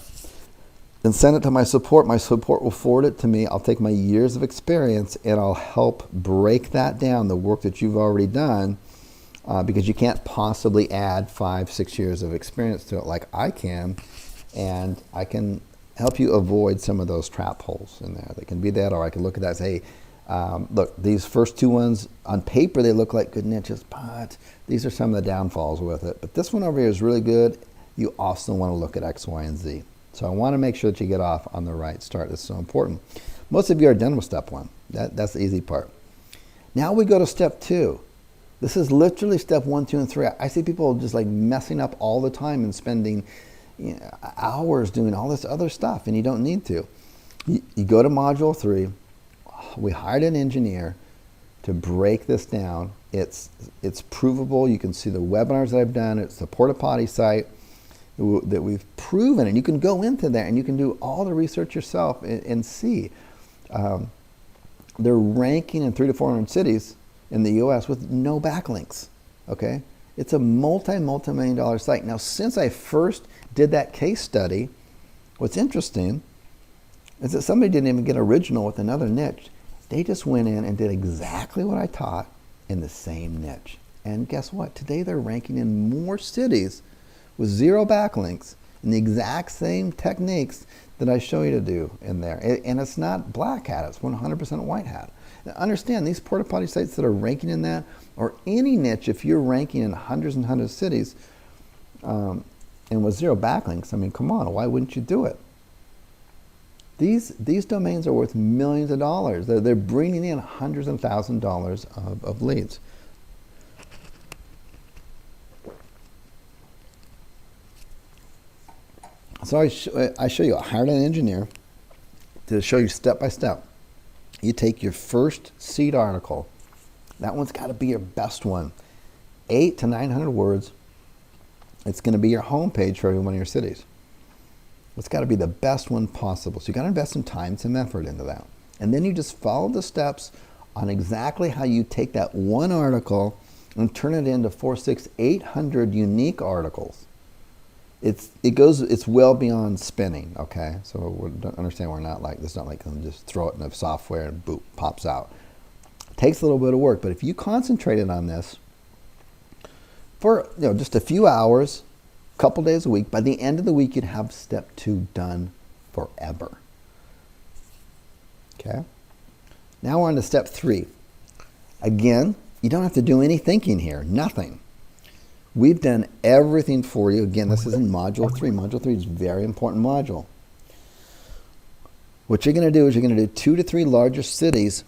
[SPEAKER 1] then send it to my support. My support will forward it to me. I'll take my years of experience and I'll help break that down, the work that you've already done, because you can't possibly add 5, 6 years of experience to it like I can, and I can help you avoid some of those trap holes in there. They can be that, or I can look at that and say, hey, look, these first 2 ones, on paper they look like good niches, but these are some of the downfalls with it. But this one over here is really good. You also want to look at X, Y, and Z. So I want to make sure that you get off on the right start. That's so important. Most of you are done with step 1. That's the easy part. Now we go to step 2. This is literally step 1, 2, and 3. I see people just like messing up all the time and spending hours doing all this other stuff, and you don't need to. You go to module 3. We hired an engineer to break this down. It's provable. You can see the webinars that I've done. It's the porta potty site that we've proven, and you can go into there and you can do all the research yourself and see. They're ranking in 300 to 400 cities in the U.S. with no backlinks. Okay, it's a multi-million-dollar site. Now, since I first did that case study, what's interesting is that somebody didn't even get original with another niche. They just went in and did exactly what I taught in the same niche. And guess what? Today they're ranking in more cities with 0 backlinks and the exact same techniques that I show you to do in there. And it's not black hat, it's 100% white hat. Now understand, these porta potty sites that are ranking in that, or any niche, if you're ranking in hundreds and hundreds of cities, and with 0 backlinks, I mean, come on, why wouldn't you do it? These domains are worth millions of dollars. They're bringing in hundreds and thousands of dollars of leads. So I show you, I hired an engineer to show you step by step. You take your first seed article. That one's got to be your best one. 800 to 900 words. It's going to be your homepage for every one of your cities. It's got to be the best one possible. So you got to invest some time, some effort into that. And then you just follow the steps on exactly how you take that one article and turn it into 400, 600, 800 unique articles. It's well beyond spinning, okay? So understand, we're not like, it's not like them just throw it in the software and boop, pops out. It takes a little bit of work, but if you concentrated on this for just a few hours, a couple days a week, by the end of the week you'd have step 2 done forever. Okay? Now we're on to step 3. Again, You don't have to do any thinking here, nothing. We've done everything for you. Again, this is in Module 3. Module 3 is a very important module. What you're going to do is you're going to do 2 to 3 larger cities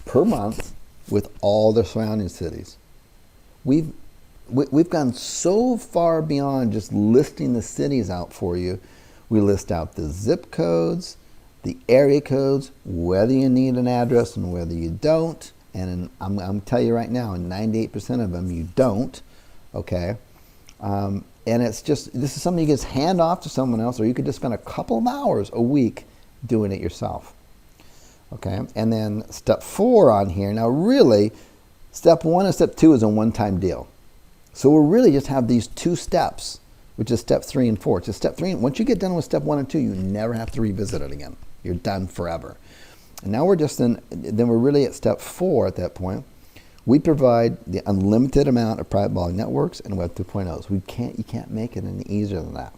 [SPEAKER 1] per month with all the surrounding cities. We've gone so far beyond just listing the cities out for you. We list out the zip codes, the area codes, whether you need an address and whether you don't. And I'm telling you right now, in 98% of them, you don't. Okay? And it's just, this is something you can just hand off to someone else, or you could just spend a couple of hours a week doing it yourself. Okay? And then step 4 on here. Now, really, step 1 and step 2 is a one-time deal. So we'll really just have these 2 steps, which is step 3 and 4. So step 3, once you get done with step 1 and 2, you never have to revisit it again. You're done forever. And now then we're really at step 4 at that point. We provide the unlimited amount of private blog networks and Web 2.0s. You can't make it any easier than that.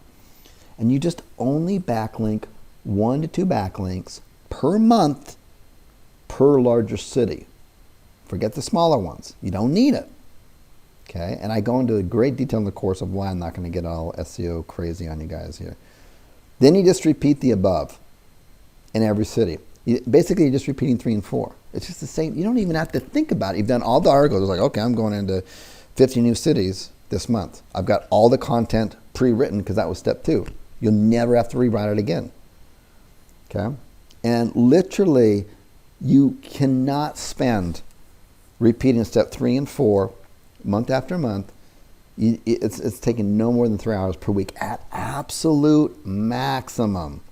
[SPEAKER 1] And you just only backlink 1 to 2 backlinks per month per larger city. Forget the smaller ones. You don't need it. Okay, and I go into great detail in the course of why I'm not going to get all SEO crazy on you guys here. Then you just repeat the above in every city. Basically, you're just repeating 3 and 4. It's just the same. You don't even have to think about it. You've done all the articles. It's like, okay, I'm going into 50 new cities this month. I've got all the content pre-written because that was step 2. You'll never have to rewrite it again. Okay, and literally, you cannot spend repeating step 3 and 4 month after month. It's taking no more than 3 hours per week at absolute maximum.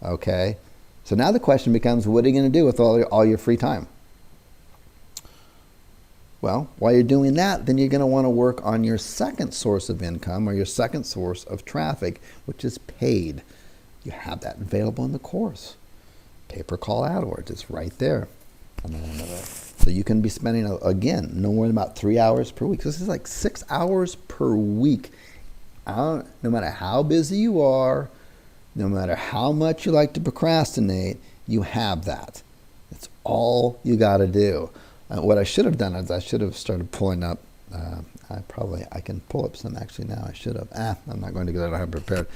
[SPEAKER 1] Okay? So now the question becomes, what are you going to do with all your free time? Well, while you're doing that, then you're going to want to work on your second source of income or your second source of traffic, which is paid. You have that available in the course. Pay-per-call AdWords, it's right there. So you can be spending, again, no more than about 3 hours per week. So this is like 6 hours per week. No matter how busy you are, no matter how much you like to procrastinate, you have that. It's all you got to do. What I should have done is I should have started pulling up. I can pull up some actually now. I should have. I'm not going to get it. I have prepared.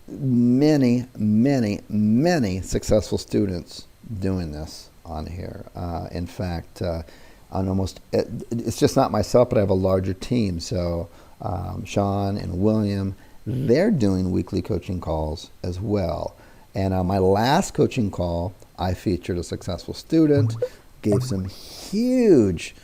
[SPEAKER 1] Many successful students doing this on here. In fact, it's just not myself, but I have a larger team. So Sean and William, they're doing weekly coaching calls as well. And on my last coaching call, I featured a successful student, gave some huge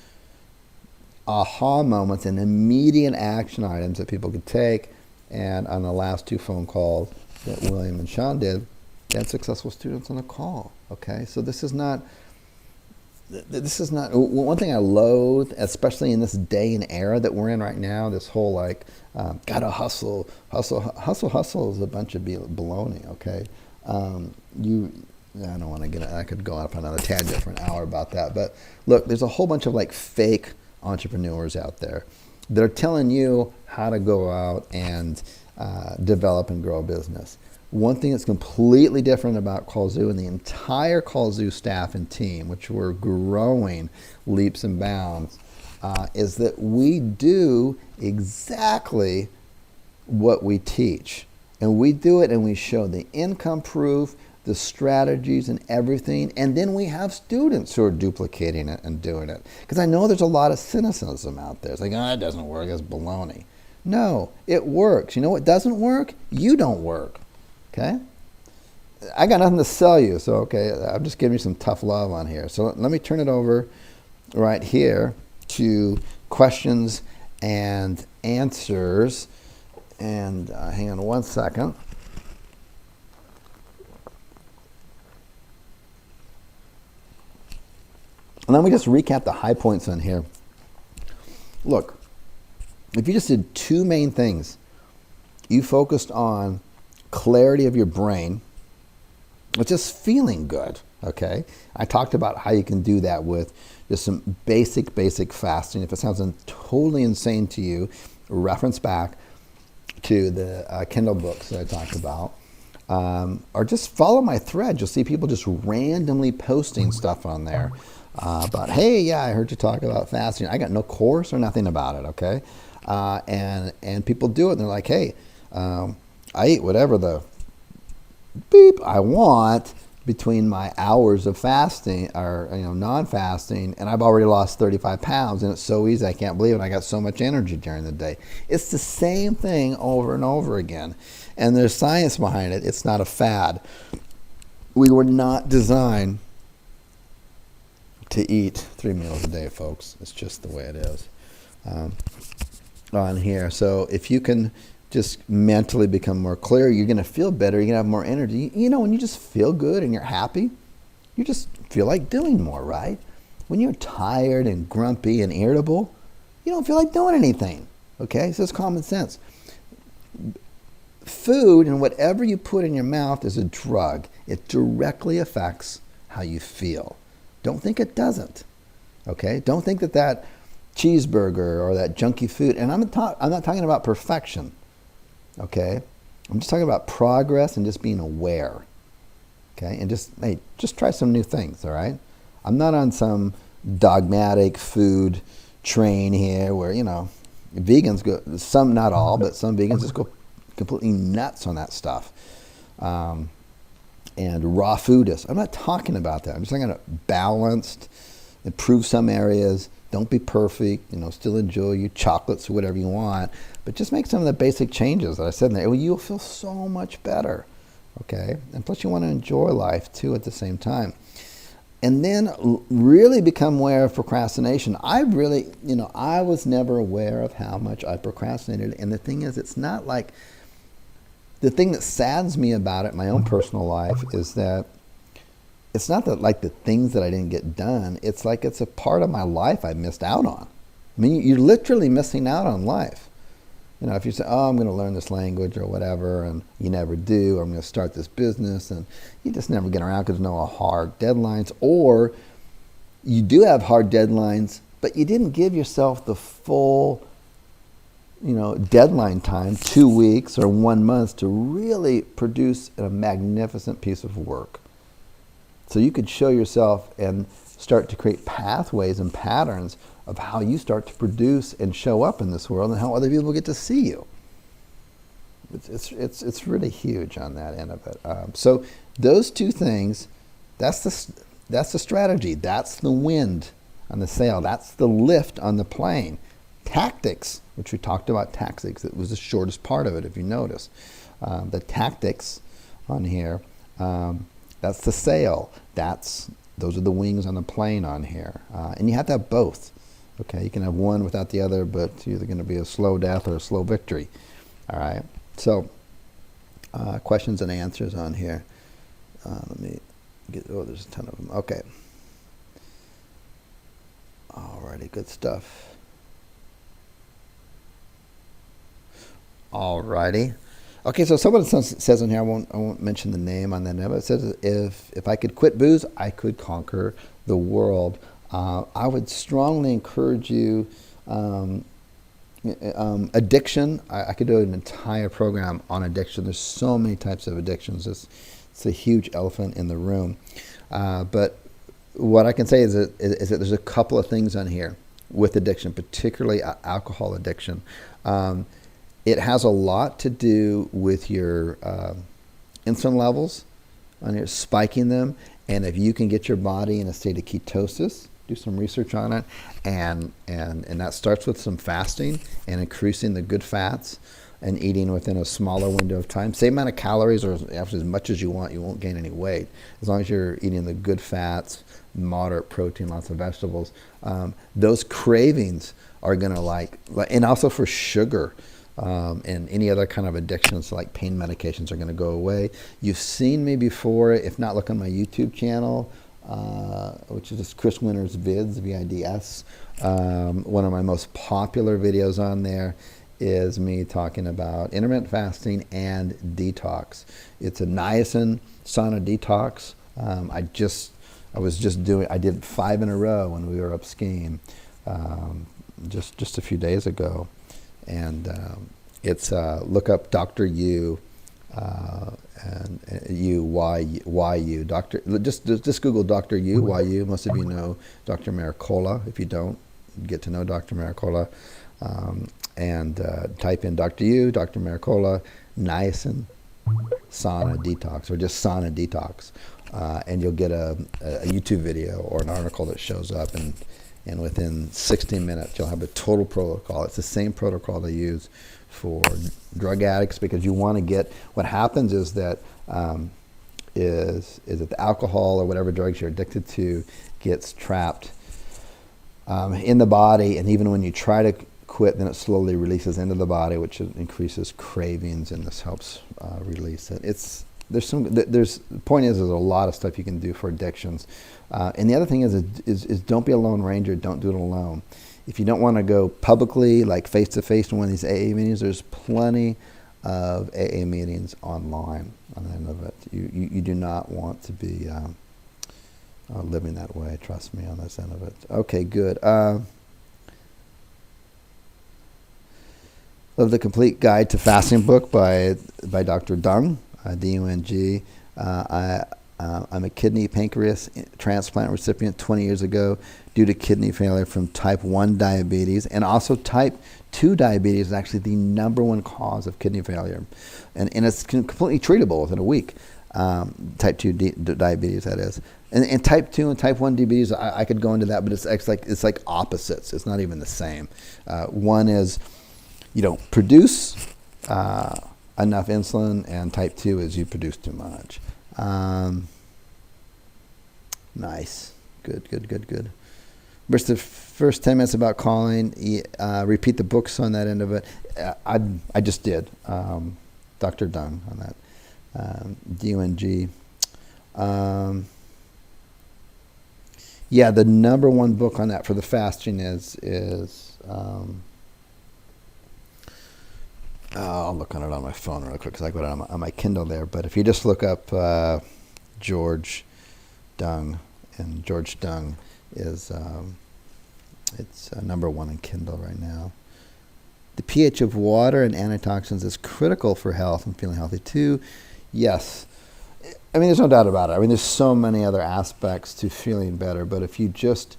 [SPEAKER 1] aha moments and immediate action items that people could take. And on the last 2 phone calls that William and Sean did, they had successful students on the call. Okay, so this is not one thing I loathe, especially in this day and era that we're in right now. This whole gotta hustle is a bunch of baloney. Okay, I don't want to get it. I could go off on another tangent for an hour about that. But look, there's a whole bunch of fake entrepreneurs out there that are telling you how to go out and develop and grow a business. One thing that's completely different about Kallzu and the entire Kallzu staff and team, which we're growing leaps and bounds, is that we do exactly what we teach. And we do it and we show the income proof, the strategies and everything, and then we have students who are duplicating it and doing it. Because I know there's a lot of cynicism out there. It's like, it doesn't work, it's baloney. No, it works. You know what doesn't work? You don't work. Okay? I got nothing to sell you, so okay, I'm just giving you some tough love on here. So let me turn it over right here to questions and answers. And hang on one second. And let me just recap the high points on here. Look, if you just did 2 main things, you focused on clarity of your brain, which is feeling good, okay? I talked about how you can do that with just some basic fasting. If it sounds totally insane to you, reference back to the Kindle books that I talked about. or just follow my thread. You'll see people just randomly posting stuff on there about, hey, yeah, I heard you talk about fasting. I got no course or nothing about it, okay? And people do it, and they're like, hey, I eat whatever the beep I want between my hours of fasting or non-fasting, and I've already lost 35 pounds, and it's so easy, I can't believe it. I got so much energy during the day. It's the same thing over and over again, and there's science behind it. It's not a fad. We were not designed to eat 3 meals a day, folks. It's just the way it is on here. So if you can just mentally become more clear, you're going to feel better, you're going to have more energy. When you just feel good and you're happy, you just feel like doing more, right? When you're tired and grumpy and irritable, you don't feel like doing anything, okay? So it's common sense. Food and whatever you put in your mouth is a drug. It directly affects how you feel. Don't think it doesn't, okay? Don't think that cheeseburger or that junky food, and I'm not talking about perfection, okay? I'm just talking about progress and just being aware, okay? And just try some new things, all right? I'm not on some dogmatic food train here where, vegans go, some, not all, but some vegans just go completely nuts on that stuff. And raw foodists. I'm not talking about that. I'm just talking about balanced, improve some areas, don't be perfect, still enjoy your chocolates or whatever you want, but just make some of the basic changes that I said in there. Well, you'll feel so much better, okay? And plus you want to enjoy life too at the same time. And then really become aware of procrastination. I was never aware of how much I procrastinated. And the thing is, it's not like, the thing that saddens me about it, my own personal life, is that it's not that like the things that I didn't get done. It's like it's a part of my life I missed out on. I mean, you're literally missing out on life. If you say, oh, I'm going to learn this language or whatever, and you never do, or I'm going to start this business, and you just never get around because there's no hard deadlines, or you do have hard deadlines, but you didn't give yourself the full deadline time, 2 weeks or 1 month, to really produce a magnificent piece of work. So you could show yourself and start to create pathways and patterns of how you start to produce and show up in this world and how other people get to see you. It's really huge on that end of it. So those two things, that's the strategy. That's the wind on the sail. That's the lift on the plane. Tactics, which we talked about tactics, it was the shortest part of it, if you notice. The tactics on here, that's the sail. Those are the wings on the plane on here. And you have to have both. Okay, you can have one without the other, but it's either going to be a slow death or a slow victory. All right, so questions and answers on here. Let me get, there's a ton of them. Okay. All righty, good stuff. All righty. Okay, so someone says in here, I won't mention the name on that, but it says if I could quit booze, I could conquer the world. I would strongly encourage you. Addiction. I could do an entire program on addiction. There's so many types of addictions. It's a huge elephant in the room. But what I can say is that there's a couple of things on here with addiction, particularly alcohol addiction. It has a lot to do with your insulin levels, on your spiking them, and if you can get your body in a state of ketosis, do some research on it, and that starts with some fasting and increasing the good fats and eating within a smaller window of time. Same amount of calories or as much as you want, you won't gain any weight. As long as you're eating the good fats, moderate protein, lots of vegetables, those cravings are gonna and also for sugar, and any other kind of addictions like pain medications are going to go away. You've seen me before. If not, look on my YouTube channel, which is just Chris Winter's Vids, V-I-D-S. One of my most popular videos on there is me talking about intermittent fasting and detox. It's a niacin sauna detox. I did 5 in a row when we were up skiing just a few days ago. And it's look up Dr. U and U. Doctor. Just Google Dr. U. Most of you know Dr. Maricola. If you don't, get to know Dr. Maricola, and type in Dr. U, Dr. Maricola, niacin, sauna detox, or just sauna detox, and you'll get a YouTube video or an article that shows up, and within 16 minutes you'll have a total protocol. It's the same protocol they use for drug addicts, because you want to get, what happens is that is that the alcohol or whatever drugs you're addicted to gets trapped in the body, and even when you try to quit, then it slowly releases into the body, which increases cravings, and this helps release it. The point is, there's a lot of stuff you can do for addictions, and the other thing is don't be a lone ranger. Don't do it alone. If you don't want to go publicly, like face to face in one of these AA meetings, there's plenty of AA meetings online on the end of it. You do not want to be living that way. Trust me on this end of it. Okay, good. Love the Complete Guide to Fasting book by Dr. Dung, D-U-N-G. I'm a kidney pancreas transplant recipient 20 years ago due to kidney failure from type 1 diabetes, and also type 2 diabetes is actually the #1 cause of kidney failure. And it's completely treatable within a week. Type 2 diabetes, that is. And type 2 and type 1 diabetes, I could go into that, but it's like opposites. It's not even the same. One is you don't produce enough insulin, and type 2 is you produce too much. Nice. Good. The first 10 minutes about calling, repeat the books on that end of it. I just did. Dr. Dung on that. D-U-N-G. Yeah, the #1 book on that for the fasting is I'll look on it on my phone real quick, because I got it on my Kindle there. But if you just look up George Dung, and George Dung is it's #1 in Kindle right now. The pH of water and antitoxins is critical for health and feeling healthy too. Yes. I mean, there's no doubt about it. I mean, there's so many other aspects to feeling better, but if you just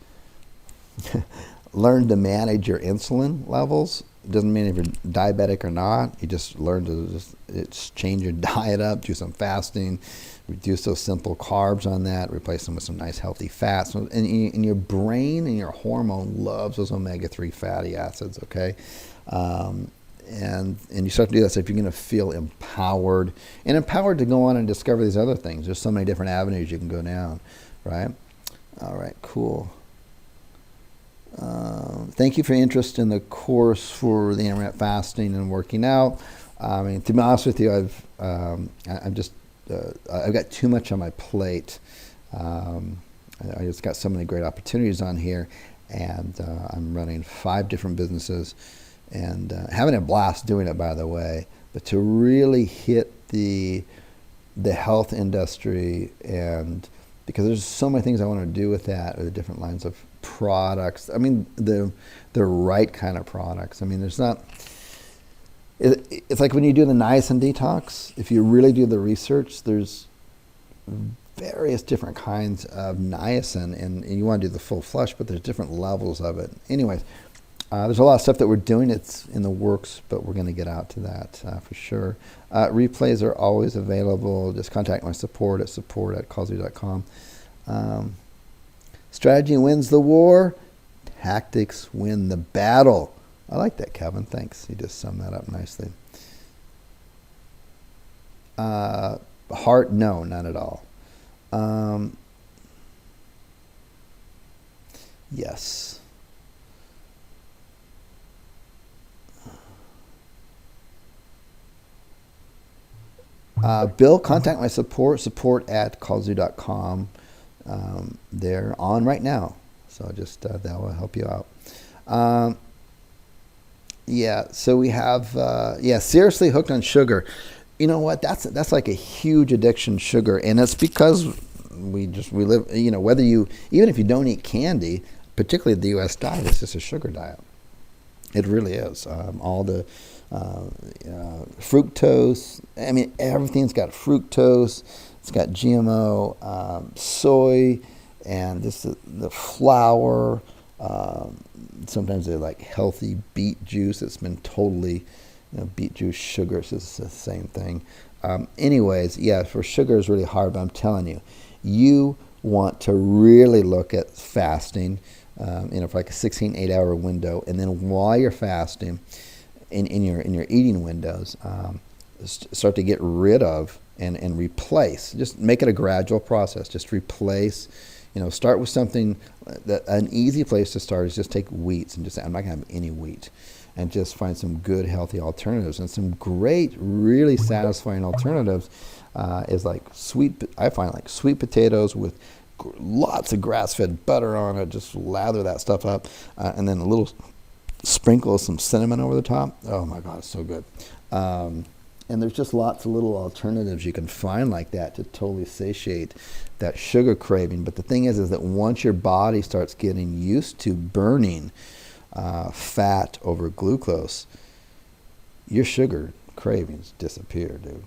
[SPEAKER 1] learn to manage your insulin levels, it doesn't mean if you're diabetic or not, you just learn to just change your diet up, do some fasting, reduce those simple carbs on that, replace them with some nice healthy fats. And your brain and your hormone loves those omega-3 fatty acids, okay? And you start to do that, so if you're going to feel empowered to go on and discover these other things. There's so many different avenues you can go down, right? All right, cool. Thank you for your interest in the course for the intermittent fasting and working out. I mean, to be honest with you, I've got too much on my plate. I just got so many great opportunities on here, and I'm running 5 different businesses, and having a blast doing it, by the way. But to really hit the health industry, and because there's so many things I want to do with that, or the different lines of products. I mean, the right kind of products. I mean, there's not. It's like when you do the niacin detox. If you really do the research, there's various different kinds of niacin, and you want to do the full flush, but there's different levels of it. Anyways, there's a lot of stuff that we're doing. It's in the works, but we're going to get out to that for sure. Replays are always available. Just contact my support at kallzu.com. Strategy wins the war. Tactics win the battle. I like that, Kevin. Thanks. You just summed that up nicely. Heart, no, not at all. Yes. Bill, contact my support at kallzu.com. They're on right now, so just that will help you out. Yeah, so we have seriously hooked on sugar. You know what? That's like a huge addiction, sugar, and it's because we live. You know, even if you don't eat candy, particularly the U.S. diet, it's just a sugar diet. It really is. All the fructose. I mean, everything's got fructose. It's got GMO, soy, and just the flour. Sometimes they're like healthy beet juice. It's been totally, beet juice, sugar. So it's the same thing. Anyways, yeah, for sugar is really hard, but I'm telling you, you want to really look at fasting, for like a 16, 8-hour window, and then while you're fasting, in your eating windows, start to get rid of and replace. Just make it a gradual process. Just replace. Start with something an easy place to start is just take wheats and just say, I'm not going to have any wheat, and just find some good, healthy alternatives. And some great, really satisfying alternatives is like I find like sweet potatoes with lots of grass-fed butter on it. Just lather that stuff up, and then a little sprinkle of some cinnamon over the top. Oh my God, it's so good. And there's just lots of little alternatives you can find like that to totally satiate that sugar craving. But the thing is that once your body starts getting used to burning fat over glucose, your sugar cravings disappear, dude.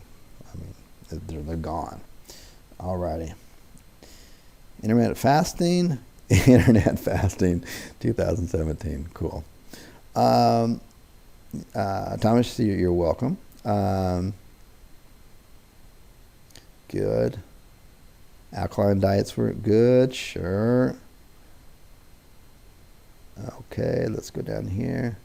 [SPEAKER 1] I mean, they're gone. Alrighty. Intermittent fasting, 2017. Cool. Thomas, you're welcome. Good. Alkaline diets were good, sure. Okay, let's go down here.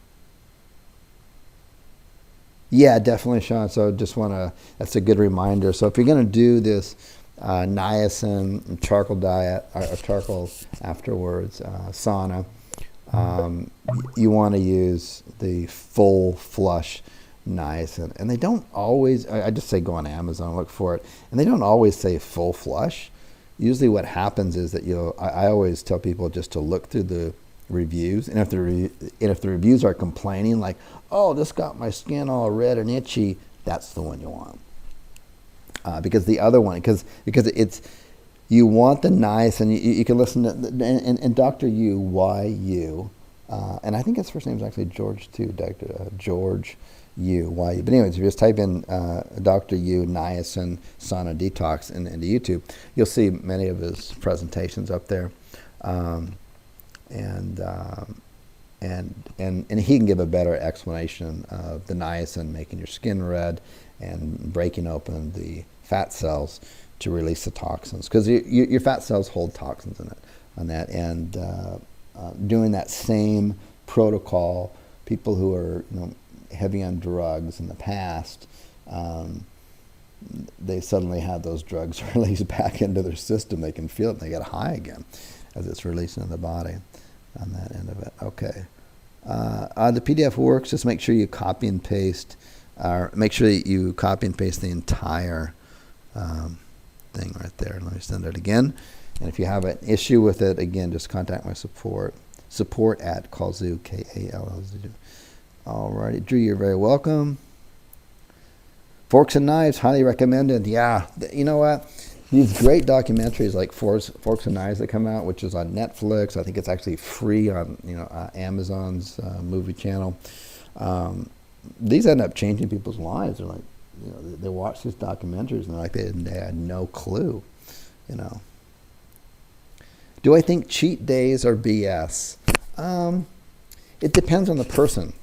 [SPEAKER 1] Yeah, definitely, Sean. So that's a good reminder. So if you're going to do this niacin and charcoal diet, or charcoal afterwards, sauna, you want to use the full flush niacin. And they don't always, I just say go on Amazon, look for it. And they don't always say full flush. Usually what happens is that, I always tell people just to look through the reviews. And if the reviews are complaining like, oh, this got my skin all red and itchy, that's the one you want. Because the other one, because it's, you want the niacin. You can listen to, and Dr. Yu, Y-U, and I think his first name is actually George too, Dr. George Yu, Y-U. But anyways, if you just type in Dr. Yu niacin sauna detox into YouTube, you'll see many of his presentations up there, and he can give a better explanation of the niacin making your skin red and breaking open the fat cells to release the toxins, because your fat cells hold toxins in it, on that, and doing that same protocol, people who are heavy on drugs in the past, they suddenly have those drugs released back into their system. They can feel it, and they get high again as it's released into the body on that end of it. Okay. The PDF works. Just make sure you copy and paste, make sure that you copy and paste the entire thing right there. Let me send it again. And if you have an issue with it, again, just contact my support at kallzu, Kallzu. Alrighty, Drew, you're very welcome. Forks and Knives, highly recommended. Yeah, you know what? These great documentaries like Forks and Knives that come out, which is on Netflix. I think it's actually free on Amazon's movie channel. These end up changing people's lives. They're like, they watch these documentaries and they're like, they had no clue, Do I think cheat days are BS? It depends on the person.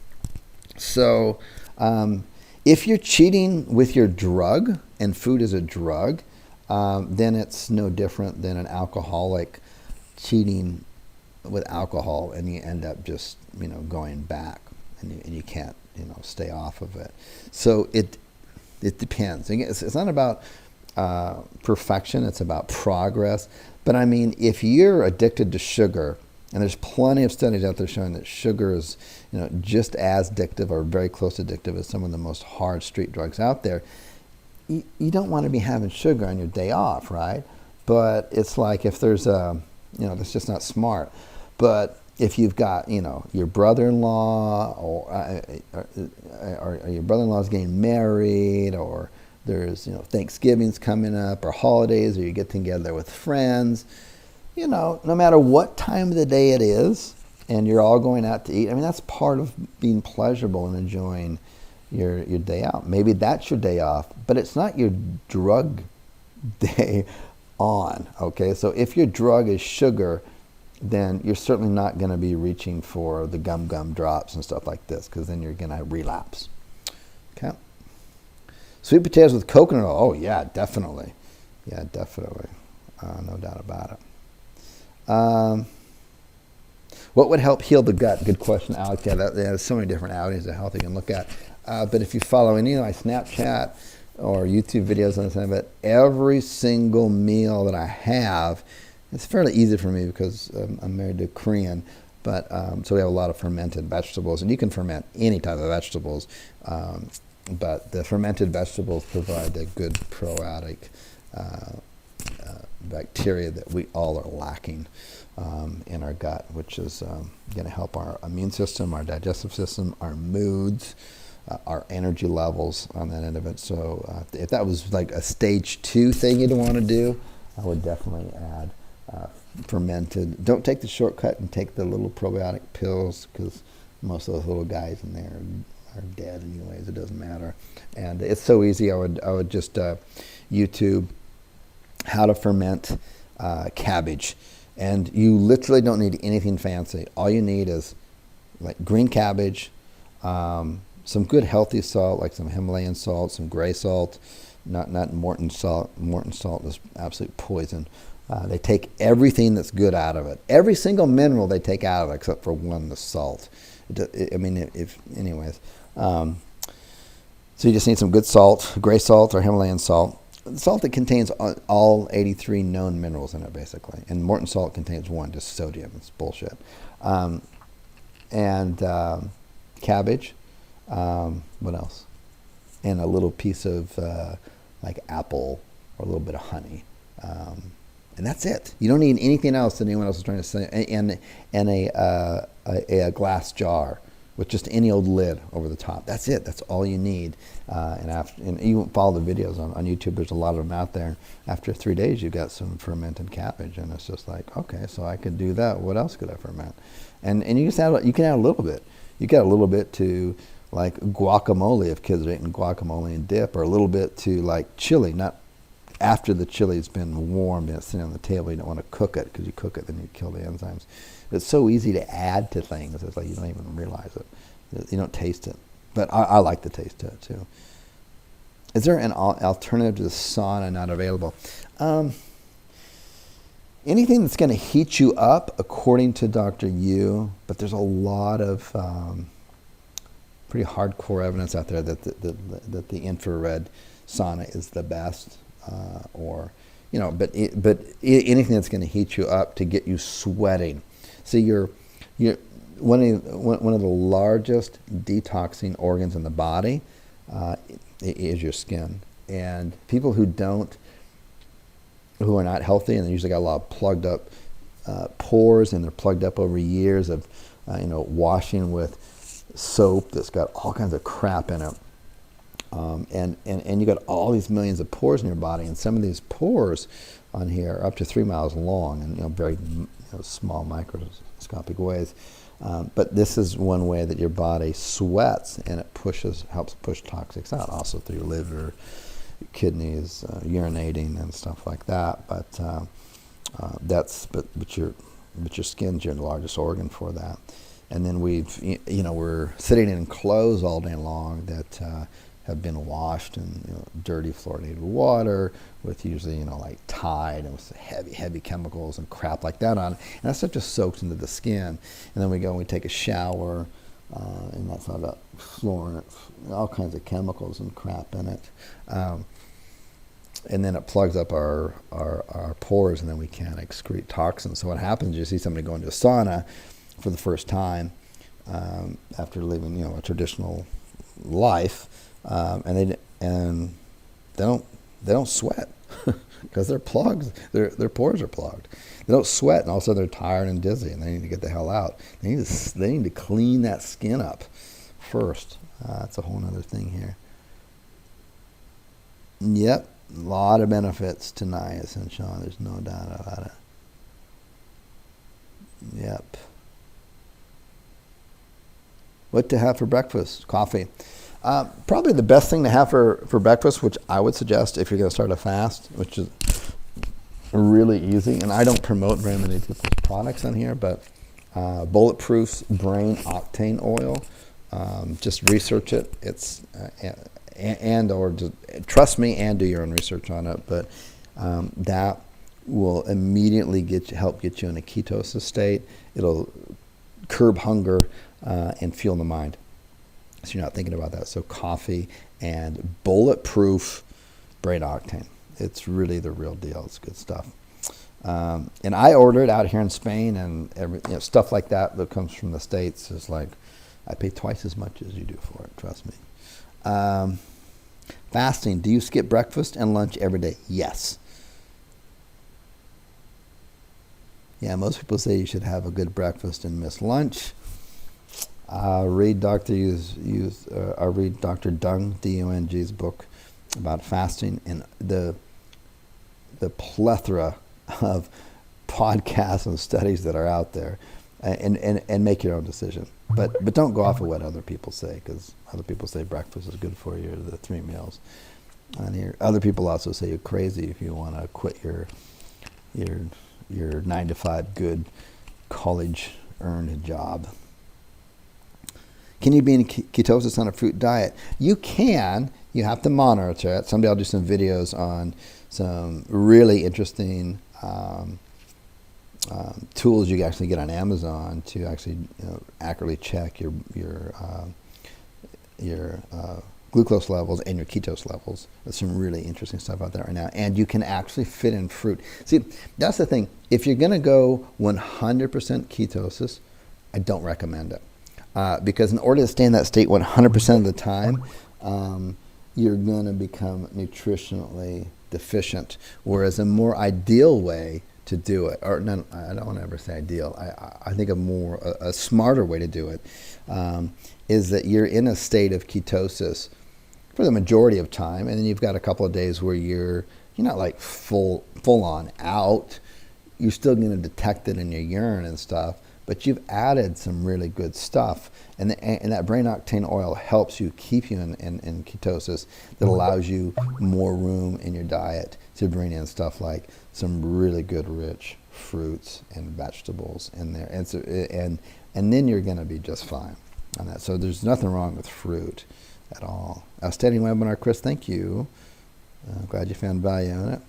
[SPEAKER 1] So if you're cheating with your drug, and food is a drug, then it's no different than an alcoholic cheating with alcohol, and you end up just going back, and you can't stay off of it. So it depends. It's not about perfection, it's about progress. But I mean, if you're addicted to sugar, and there's plenty of studies out there showing that sugar is just as addictive or very close to addictive as some of the most hard street drugs out there, you don't want to be having sugar on your day off, right? But it's like if there's that's just not smart. But if you've got, your brother-in-law or your brother-in-law's getting married, or there's, Thanksgiving's coming up, or holidays, or you get together with friends, no matter what time of the day it is, and you're all going out to eat, I mean, that's part of being pleasurable and enjoying, your day out. Maybe that's your day off, but it's not your drug day on, okay? So if your drug is sugar, then you're certainly not going to be reaching for the gum drops and stuff like this, because then you're going to relapse, okay? Sweet potatoes with coconut oil. Oh, yeah, definitely. Yeah, definitely. No doubt about it. What would help heal the gut? Good question, Alex. Yeah, there's so many different avenues of health you can look at. But if you follow any of my Snapchat or YouTube videos on this, but every single meal that I have, it's fairly easy for me because I'm married to a Korean, but so we have a lot of fermented vegetables, and you can ferment any type of vegetables, but the fermented vegetables provide a good probiotic bacteria that we all are lacking in our gut, which is going to help our immune system, our digestive system, our moods, our energy levels on that end of it. So if that was like a stage 2 thing you'd want to do, I would definitely add fermented. Don't take the shortcut and take the little probiotic pills, because most of those little guys in there are dead anyways. It doesn't matter. And it's so easy. I would just YouTube how to ferment cabbage. And you literally don't need anything fancy. All you need is like green cabbage, some good healthy salt, like some Himalayan salt, some gray salt, not Morton salt. Morton salt is absolute poison. They take everything that's good out of it. Every single mineral they take out of it, except for one, the salt. Anyways. So you just need some good salt, gray salt or Himalayan salt. Salt that contains all 83 known minerals in it, basically. And Morton salt contains one, just sodium. It's bullshit. And cabbage. What else? And a little piece of like apple or a little bit of honey. And that's it. You don't need anything else that anyone else is trying to say. And a glass jar with just any old lid over the top. That's it. That's all you need. And you follow the videos on YouTube. There's a lot of them out there. After 3 days, you've got some fermented cabbage, and it's just like, okay, so I could do that. What else could I ferment? And you just add. You can add a little bit. You get a little bit to like guacamole if kids are eating guacamole and dip, or a little bit to like chili, not after the chili's been warmed and it's sitting on the table. You don't want to cook it, because you cook it, then you kill the enzymes. It's so easy to add to things. It's like you don't even realize it. You don't taste it. But I like the taste to it, too. Is there an alternative to the sauna not available? Anything that's going to heat you up, according to Dr. Yu, but there's a lot of pretty hardcore evidence out there that the infrared sauna is the best. But anything that's going to heat you up to get you sweating. So you're one of the largest detoxing organs in the body is your skin. And people who are not healthy, and they usually got a lot of plugged up pores, and they're plugged up over years of washing with soap that's got all kinds of crap in it. And you got all these millions of pores in your body, and some of these pores on here are up to 3 miles long, and very small microscopic ways. But this is one way that your body sweats, and it helps push toxics out, also through your liver, kidneys, urinating and stuff like that. But your skin's your largest organ for that. And then we're sitting in clothes all day long that have been washed in dirty fluoridated water with usually like Tide and with heavy chemicals and crap like that on it. And that stuff just soaks into the skin. And then we go and we take a shower, and that's all got fluorine, all kinds of chemicals and crap in it. And then it plugs up our pores, and then we can't excrete toxins. So what happens is you see somebody go into a sauna for the first time after living a traditional life. And they don't sweat because they're plugged. Their pores are plugged. They don't sweat, and all of a sudden they're tired and dizzy, and they need to get the hell out. They need to clean that skin up first. That's a whole other thing here. Yep, a lot of benefits to niacin, there's no doubt about it. Yep. What to have for breakfast? Coffee. Probably the best thing to have for breakfast, which I would suggest if you're going to start a fast, which is really easy. And I don't promote very many people's products on here, but Bulletproof's Brain Octane Oil. Just research it. It's or just, trust me and do your own research on it. But that will immediately help get you in a ketosis state. It'll curb hunger and fuel the mind. So you're not thinking about that. So coffee and Bulletproof Brain Octane. It's really the real deal. It's good stuff. And I order it out here in Spain, and stuff like that comes from the States is like, I pay twice as much as you do for it. Trust me. Fasting. Do you skip breakfast and lunch every day? Yes. Yeah, most people say you should have a good breakfast and miss lunch. Read Dr. Dung, D-U-N-G's book about fasting, and the plethora of podcasts and studies that are out there, and make your own decision. But don't go off of what other people say, because other people say breakfast is good for you, the 3 meals. And other people also say you're crazy if you want to quit your 9-to-5 good college earned job. Can you be in ketosis on a fruit diet? You can. You have to monitor it. Someday I'll do some videos on some really interesting tools you can actually get on Amazon to actually accurately check your glucose levels and your ketose levels. There's some really interesting stuff out there right now. And you can actually fit in fruit. See, that's the thing. If you're going to go 100% ketosis, I don't recommend it. Because in order to stay in that state 100% of the time, you're going to become nutritionally deficient. Whereas a more ideal way to do it, or no, I don't want to ever say ideal, I think a smarter way to do it, is that you're in a state of ketosis for the majority of time, and then you've got a couple of days where you're not like full on out. You're still going to detect it in your urine and stuff, but you've added some really good stuff, and that brain octane oil helps you keep you in ketosis. That allows you more room in your diet to bring in stuff like some really good rich fruits and vegetables in there, and then you're going to be just fine on that. So there's nothing wrong with fruit at all. Outstanding webinar, Chris. Thank you. I'm glad you found value in it.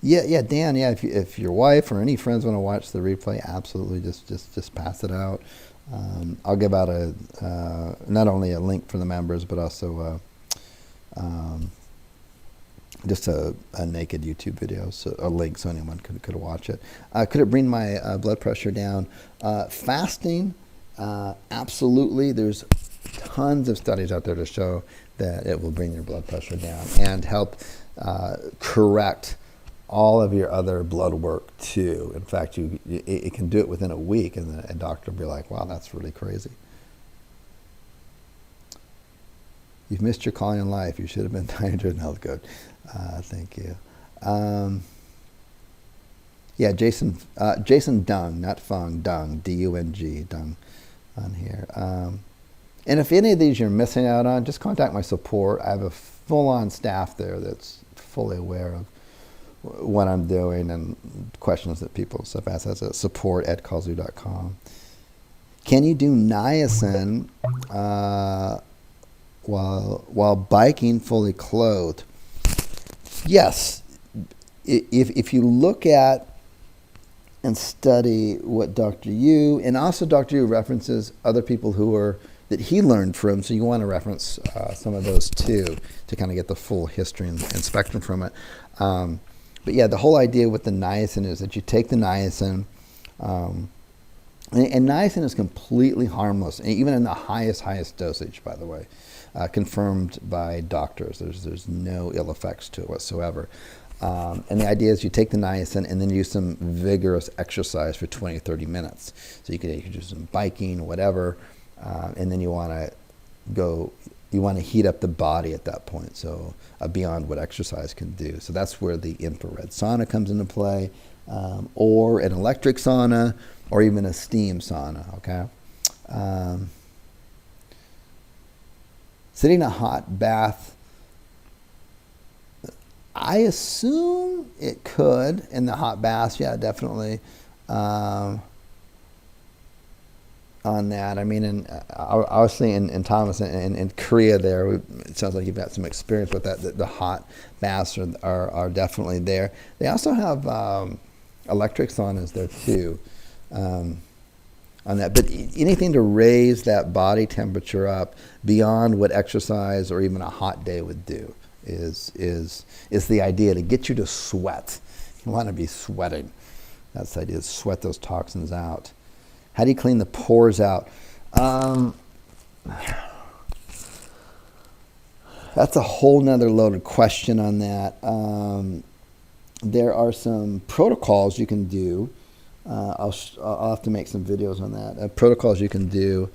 [SPEAKER 1] Yeah, Dan. Yeah, if your wife or any friends want to watch the replay, absolutely, just pass it out. I'll give out not only a link for the members, but also just a naked YouTube video, so a link so anyone could watch it. Could it bring my blood pressure down? Fasting, absolutely. There's tons of studies out there to show that it will bring your blood pressure down and help correct all of your other blood work too. In fact, it can do it within a week, and a doctor will be like, wow, that's really crazy. You've missed your calling in life. You should have been dietary and health coach. Thank you. Yeah, Jason Dung, not Fung, Dung, D-U-N-G, Dung on here. And if any of these you're missing out on, just contact my support. I have a full-on staff there that's fully aware of what I'm doing and questions that people stuff ask. That's at support@kallzu.com. Can you do niacin while biking fully clothed? Yes. If you look at and study what Dr. Yu, and also Dr. Yu references other people that he learned from, so you want to reference some of those too to kind of get the full history and spectrum from it. But yeah, the whole idea with the niacin is that you take the niacin, and niacin is completely harmless, even in the highest dosage, by the way, confirmed by doctors. There's no ill effects to it whatsoever. And the idea is you take the niacin and then use some vigorous exercise for 20, 30 minutes. So you could do some biking, whatever, and then you want to heat up the body at that point, so beyond what exercise can do. So that's where the infrared sauna comes into play, or an electric sauna, or even a steam sauna, okay? Sitting in a hot bath, I assume it could in the hot baths. Yeah, definitely. On that, I mean, obviously in Thomas in Korea, there it sounds like you've got some experience with that. The hot baths are definitely there. They also have electric saunas there too. On that, but anything to raise that body temperature up beyond what exercise or even a hot day would do is the idea, to get you to sweat. You want to be sweating. That's the idea, sweat those toxins out. How do you clean the pores out? That's a whole nother loaded question on that. There are some protocols you can do. I'll have to make some videos on that. Protocols you can do,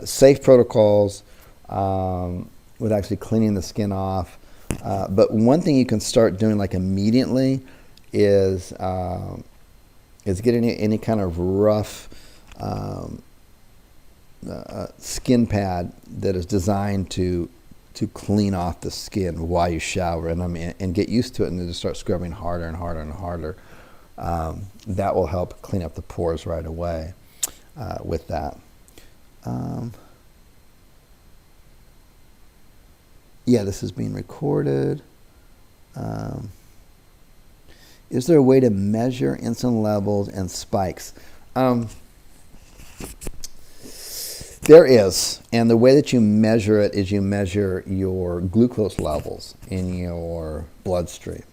[SPEAKER 1] safe protocols with actually cleaning the skin off. But one thing you can start doing like immediately is getting any kind of rough skin pad that is designed to clean off the skin while you shower, and get used to it, and then just start scrubbing harder and harder and harder. That will help clean up the pores right away with that. Yeah, this is being recorded. Is there a way to measure insulin levels and spikes? There is, and the way that you measure it is you measure your glucose levels in your bloodstream.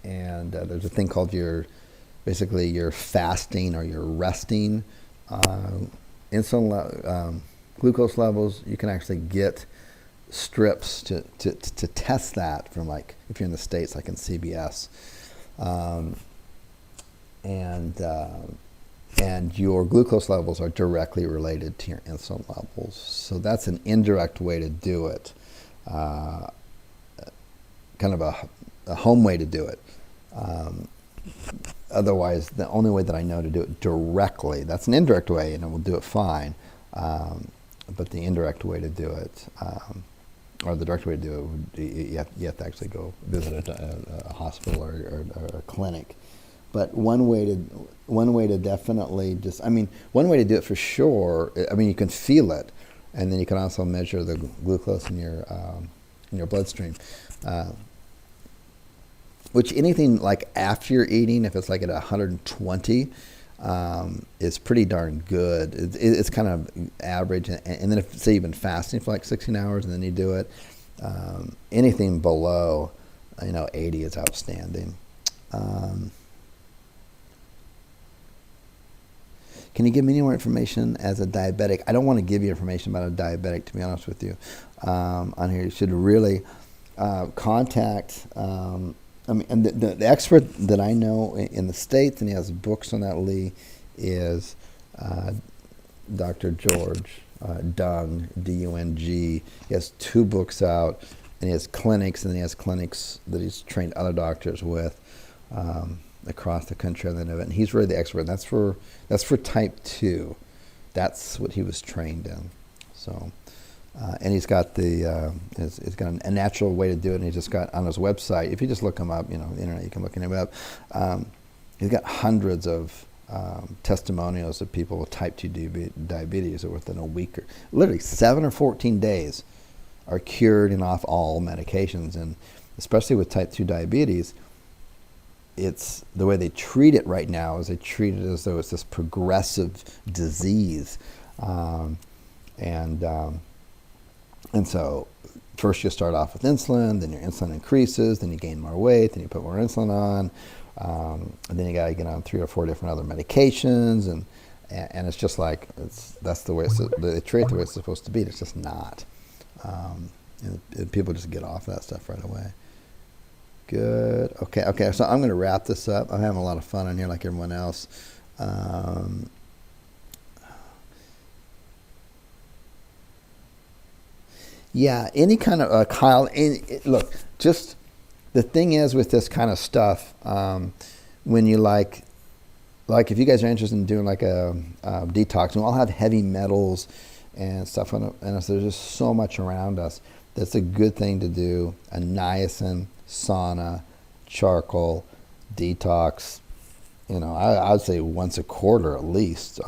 [SPEAKER 1] And there's a thing called your fasting or your resting glucose levels. You can actually get strips to test that from, like, if you're in the States, like in CBS. And your glucose levels are directly related to your insulin levels. So that's an indirect way to do it, kind of a home way to do it. Otherwise, the only way that I know to do it directly, that's an indirect way, and it will do it fine. But the indirect way to do it, or the direct way to do it, you have to actually go visit a hospital or a clinic. But one way to definitely one way to do it for sure. I mean, you can feel it, and then you can also measure the glucose in your bloodstream. Which anything like after you're eating, if it's like at 120, is pretty darn good. It's kind of average. And then if, say, you've been fasting for like 16 hours and then you do it, anything below, 80 is outstanding. Can you give me any more information as a diabetic? I don't want to give you information about a diabetic, to be honest with you. On here, you should really contact. And the expert that I know in the States, and he has books on that, Lee, is Dr. George Dung, D-U-N-G. He has 2 books out, and he has clinics, and he has clinics that he's trained other doctors with across the country on that. And he's really the expert. And that's for type 2. That's what he was trained in. So. And he's got he's got a natural way to do it, and he's just got on his website. If you just look him up, the internet, you can look him up. He's got hundreds of testimonials of people with type 2 diabetes that within a week, or literally 7 or 14 days, are cured and off all medications. And especially with type 2 diabetes, it's the way they treat it right now is they treat it as though it's this progressive disease, and so first you start off with insulin, then your insulin increases, then you gain more weight, then you put more insulin on, and then you got to get on 3 or 4 different other medications, and it's just like that's the way they treat it the way it's supposed to be. It's just not, and people just get off that stuff right away. Good. Okay. So I'm going to wrap this up. I'm having a lot of fun on here, like everyone else. Yeah, any kind of Kyle. Look, just the thing is with this kind of stuff, when you like if you guys are interested in doing like a detox, and we'll have heavy metals and stuff. And there's just so much around us that's a good thing to do. A niacin, sauna, charcoal, detox. I would say once a quarter at least,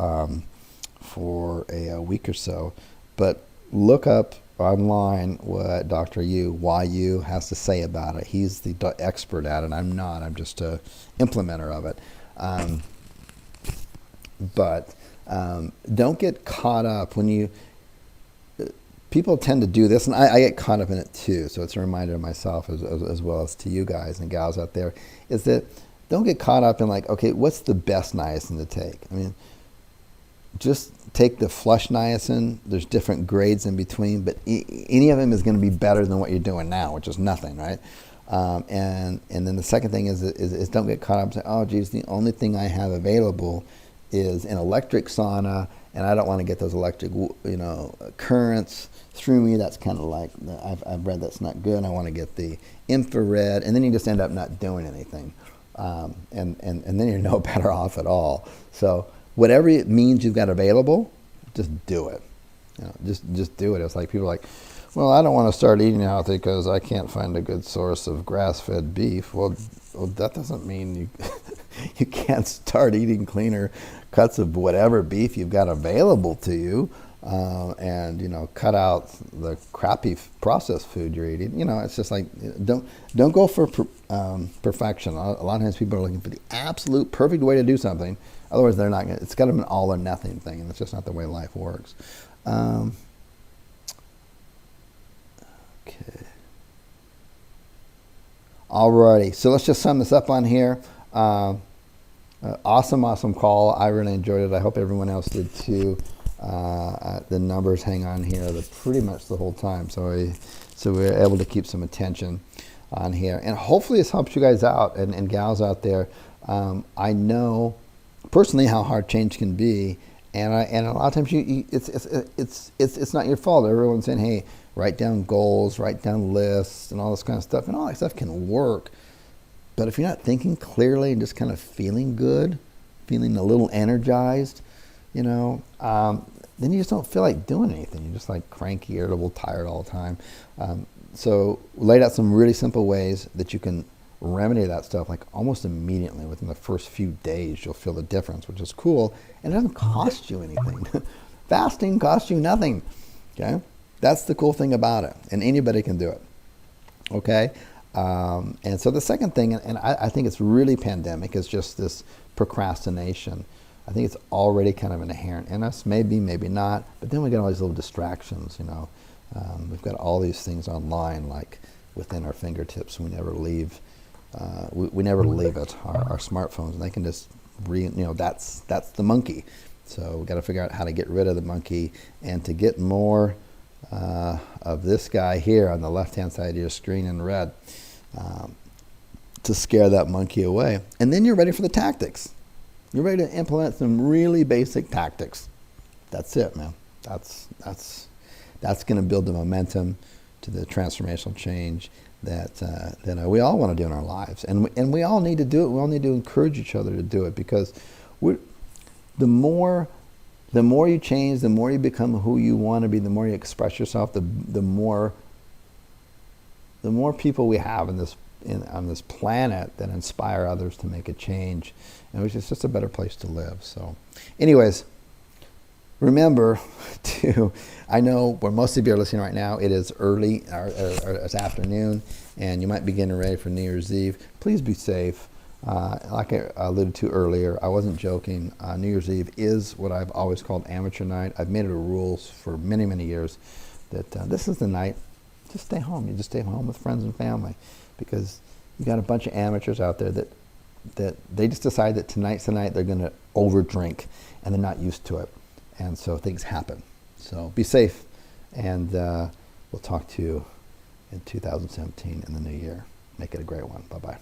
[SPEAKER 1] for a week or so. But look up online what Dr. YU has to say about it. He's the expert at it. I'm not. I'm just a implementer of it. But don't get caught up when you. People tend to do this, and I get caught up in it too. So it's a reminder to myself as well as to you guys and gals out there, is that don't get caught up in like, okay, what's the best niacin to take? I mean, just take the flush niacin. There's different grades in between, but any of them is going to be better than what you're doing now, which is nothing, right? And then the second thing is don't get caught up and say, oh, geez, the only thing I have available is an electric sauna, and I don't want to get those electric, currents through me. That's kind of like, I've read that's not good. I want to get the infrared, and then you just end up not doing anything, and then you're no better off at all. So whatever it means you've got available, just do it. Just do it. It's like people are like, well, I don't want to start eating healthy because I can't find a good source of grass-fed beef. Well, that doesn't mean you you can't start eating cleaner cuts of whatever beef you've got available to you, and cut out the crappy processed food you're eating. It's just like don't go for perfection. A lot of times people are looking for the absolute perfect way to do something. Otherwise, they're not. It's got to be an all or nothing thing, and it's just not the way life works. Okay. Alrighty, so let's just sum this up on here. Awesome call. I really enjoyed it. I hope everyone else did too. The numbers hang on here pretty much the whole time, so we're able to keep some attention on here, and hopefully this helps you guys out and gals out there. I know personally how hard change can be, and a lot of times it's not your fault. Everyone's saying, hey, write down goals, write down lists, and all this kind of stuff, and all that stuff can work. But if you're not thinking clearly and just kind of feeling good, feeling a little energized, then you just don't feel like doing anything. You're just like cranky, irritable, tired all the time. So we laid out some really simple ways that you can remedy that stuff, like almost immediately. Within the first few days, you'll feel the difference, which is cool. And it doesn't cost you anything. Fasting costs you nothing. Okay? That's the cool thing about it. And anybody can do it. Okay? And so the second thing, and I think it's really pandemic, is just this procrastination. I think it's already kind of inherent in us, maybe not, but then we get all these little distractions, We've got all these things online, like within our fingertips. We never leave. We never leave it. Our smartphones, and they can just that's the monkey. So we've got to figure out how to get rid of the monkey and to get more of this guy here on the left-hand side of your screen in red, to scare that monkey away. And then you're ready for the tactics. You're ready to implement some really basic tactics. That's it, man. That's going to build the momentum to the transformational change that we all want to do in our lives, and we all need to do it. We all need to encourage each other to do it, because the more you change, the more you become who you want to be, the more you express yourself, the more people we have on this planet that inspire others to make a change, and it's just a better place to live. So, anyways, remember I know where most of you are listening right now, it is early, or it's afternoon, and you might be getting ready for New Year's Eve. Please be safe. Like I alluded to earlier, I wasn't joking. New Year's Eve is what I've always called amateur night. I've made it a rule for many, many years that this is the night. Just stay home. You just stay home with friends and family, because you got a bunch of amateurs out there that they just decide that tonight's the night they're going to overdrink, and they're not used to it. And so things happen. So be safe, and we'll talk to you in 2017 in the new year. Make it a great one. Bye-bye.